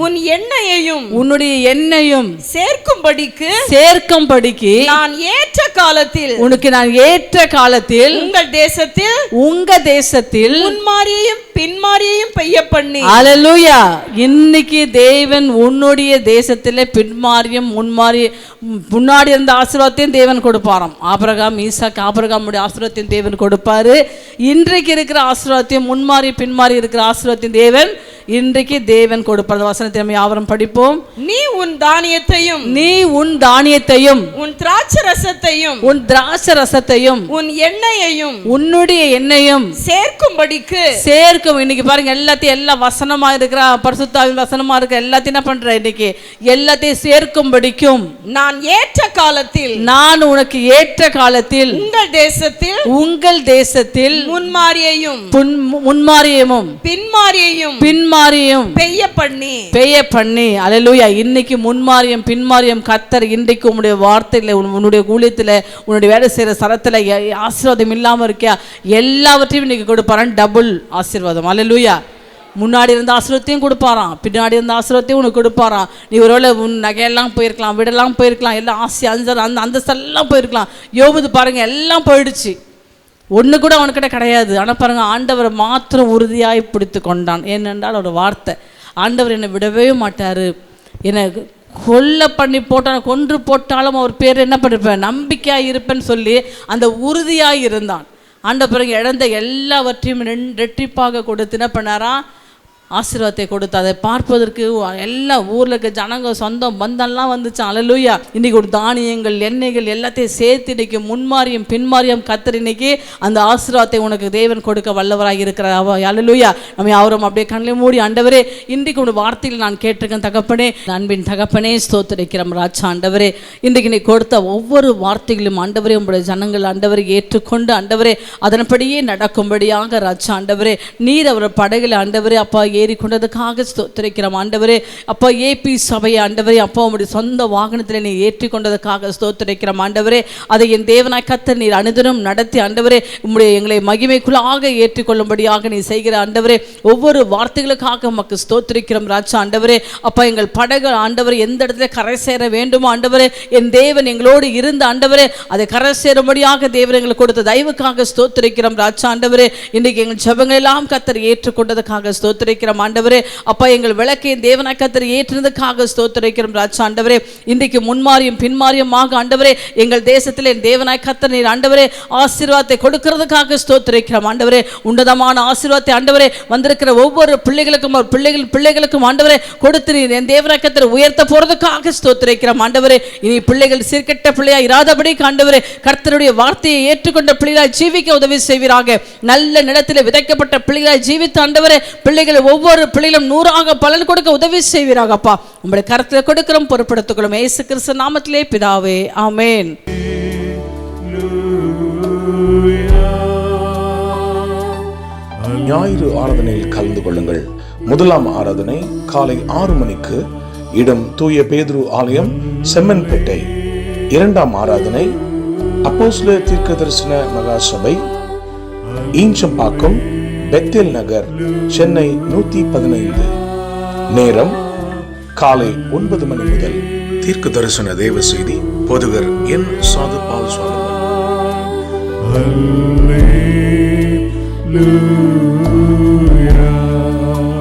உன் எண்ணெயையும் உன்னுடைய எண்ணெயும் சேர்க்கும்படிக்கு நான் ஏற்ற காலத்தில் உங்கள் தேசத்தில் முன்மாரியையும் பின்மாரியையும் பெய்ய பண்ணி. அல்லேலூயா. இன்னைக்கு தேவன் உன்னுடைய தேசத்திலே பின்மாரியம் முன்னாடி இருந்த ஆசீர்வாதத்தையும் தேவன் கொடுப்பாராம். ஆபிரகாம் ஈசாக்கு ஆபிரகாமுடைய ஆசீர்வாதத்தையும் தேவன் கொடுப்பாரு. இன்றைக்கு இருக்கிற ஆசீர்வாதத்தையும் முன்மாறி பின்மாறி இருக்கிற ஆசீர்வாதத்தையும் தேவன் இன்றைக்கு தேவன் கொடுப்பார். வசனத்தை நம்ம யாவரும் படிப்போம். நீ உன் தானியத்தையும் உன் திராட்சரசத்தையும் உன் எண்ணெயையும் உன்னுடைய எண்ணெயும் சேர்க்கும். இன்னைக்கு பாருங்க எல்லா வசனமா இருக்கிற பரிசுத்தாவின் வசனமா இருக்க எல்லாத்தையும் என்ன பண்ற, இன்னைக்கு எல்லாத்தையும் சேர்க்கும்படிக்கும் நான் உனக்கு ஏற்ற காலத்தில் உங்கள் தேசத்தில் முன்மாரியமும் பின்மாரியும் பெய்ய பண்ணி. அல்லேலூயா. இன்னைக்கு முன்மாரியம் பின்மாரியம் கர்த்தர் இன்றைக்கு உன்னுடைய வார்த்தையில உன்னுடைய ஊழியத்தில் உன்னுடைய வேலை செய்கிற சரத்தில் ஆசீர்வாதம் இல்லாமல் இருக்கியா, எல்லாவற்றையும் இன்னைக்கு கொடுப்பாரான், டபுள் ஆசீர்வாதம். அல்லேலூயா. முன்னாடி இருந்த ஆசீர்வாதத்தையும் கொடுப்பாராம், பின்னாடி இருந்த ஆசீர்வாதத்தையும் உனக்கு கொடுப்பாராம். நீ ஒருவேளை உன் நகையெல்லாம் போயிருக்கலாம், வீடெல்லாம் போயிருக்கலாம், எல்லாம் ஆசை அந்த அந்தஸ்தெல்லாம் போயிருக்கலாம். யோபுது பாருங்க எல்லாம் போயிடுச்சு, ஒன்று கூட அவனுக்கிட்ட கிடையாது. ஆனால் பாருங்க ஆண்டவர் மாத்திரம் உறுதியாய் பிடித்து கொண்டான். ஏனென்றால் ஒரு வார்த்தை, ஆண்டவர் என்னை விடவே மாட்டார், என்னை கொன்று போட்டாலும் அவர் பேர் என்ன பண்ணிருப்பேன், நம்பிக்கையாக இருப்பேன்னு சொல்லி அந்த உறுதியாக இருந்தான். ஆண்ட பிறகு இழந்த எல்லாவற்றையும் ரெட்டிப்பாக கொடுத்து என்ன பண்ணாராம், ஆசீர்வாதத்தை கொடுத்து அதை பார்ப்பதற்கு எல்லா ஊரில் இருக்க ஜனங்க சொந்தம் பந்தம்லாம் வந்துச்சு. அல்லேலூயா. இன்றைக்கி ஒரு தானியங்கள் எண்ணெய்கள் எல்லாத்தையும் சேர்த்து இன்றைக்கி முன்மாரியம் பின்மாரியம் கத்தர் இன்னைக்கு அந்த ஆசீர்வாதத்தை உனக்கு தேவன் கொடுக்க வல்லவராக இருக்கிறார். அல்லேலூயா. நம்ம யாரும் அப்படியே கண்ணிலே மூடி ஆண்டவரே இன்றைக்கு ஒரு வார்த்தையில் நான் கேட்டிருக்கேன் தகப்பனே, அன்பின் தகப்பனே ஸ்தோத்திரிக்கிறோம் ராஜா. ஆண்டவரே இன்றைக்கு நீ கொடுத்த ஒவ்வொரு வார்த்தைகளும் ஆண்டவரே உங்களுடைய ஜனங்கள் ஆண்டவரை ஏற்றுக்கொண்டு ஆண்டவரே அதன்படியே நடக்கும்படியாக ராஜா ஆண்டவரே நீர் அவர் படகுல ஆண்டவரே அப்பா ஏறி கொண்டதுக்காக ஸ்தோத்திரிக்கிறோம் ஆண்டவரே. அப்பா ஏபி சபையை ஆண்டவரே அப்பா உங்களுடைய சொந்த வாகனத்தில் நீ ஏற்றி கொண்டதுக்காக ஸ்தோத்திரிக்கிறோம் ஆண்டவரே. அதை என் தேவனாய் கர்த்தர் நீர் அனுதினம் நடத்தி ஆண்டவரே உம்முடைய எங்களை மகிமைக்குள்ளாக ஏற்றிக்கொள்ளும்படியாக நீ செய்கிற ஆண்டவரே ஒவ்வொரு வார்த்தைகளுக்காக உமக்கு ஸ்தோத்திரிக்கிறோம் ராஜா ஆண்டவரே. அப்பா எங்கள் படகு ஆண்டவரே எந்த இடத்துல கரை சேர வேண்டுமோ ஆண்டவரே என் தேவன் எங்களோடு இருந்த ஆண்டவரே அதை கரை சேரும்படியாக தேவன் எங்களுக்கு கொடுத்த தயவுக்காக ஸ்தோத்திரிக்கிறோம் ராஜா ஆண்டவரே. இன்றைக்கு எங்கள் ஜெபங்கள் எல்லாம் கர்த்தர் ஏற்றுக்கொண்டதுக்காக ஸ்தோத்திரிக்கிறோம் ஆண்டவரே. அப்பா எங்கள் விளக்கை தேவனாய் கர்த்தர் ஏற்றினதுக்காக ஸ்தோத்திரிக்கிறோம் ராஜா ஆண்டவரே. இன்றைக்கு முன்மாரியும் பின்மாரியமாக ஆண்டவரே எங்கள் தேசத்திலே தேவனாய் கர்த்தர் நீர் ஆண்டவரே ஆசீர்வாதத்தை கொடுக்கிறதுக்காக ஸ்தோத்திரிக்கிறோம் ஆண்டவரே. உன்னதமான ஆசீர்வாதத்தை ஆண்டவரே வந்திருக்கிற ஒவ்வொரு பிள்ளைகளுக்கும் பிள்ளைகளுக்கும் ஆண்டவரே கொடுத்து நீர் என் தேவனாய் கர்த்தர் உயர்த்த போறதுக்காக ஸ்தோத்திரிக்கிறோம் ஆண்டவரே. இனி பிள்ளைகள் சீர்கெட்ட பிள்ளையா இராதபடி ஆண்டவரே கர்த்தருடைய வார்த்தையை ஏற்றுக்கொண்ட பிள்ளைகளாய் ஜீவிக்க உதவி செய்வீராக. நல்ல நிலத்தில் விதைக்கப்பட்ட பிள்ளைகளாய் ஜீவித்த ஆண்டவரே பிள்ளைகள் ஒவ்வொரு பிள்ளைகளும் 100 பலன் கொடுக்க உதவி செய்வீராகப்பா. உங்களுடைய கருத்தில் கொடுக்கிறோம் பொறுப்படுத்திக் இயேசு கிறிஸ்து நாமத்திலே பிதாவே ஆமென். ஞாயிறு ஆராதனையில் கலந்து கொள்ளுங்கள். முதலாம் ஆராதனை காலை 6 மணிக்கு, இடம் தூய பேதுரு ஆலயம், செம்மன்பேட்டை. இரண்டாம் ஆராதனை அப்போஸ்தலர் தீர்க்கதரிசன மகா சபை, ஈஞ்சம்பாக்கம், பெத்தேல் நகர், சென்னை 115. நேரம் காலை 9 மணி முதல். தீர்க்க தரிசன தேவ செய்தி போதகர் என் சாது பால் சுவாமி.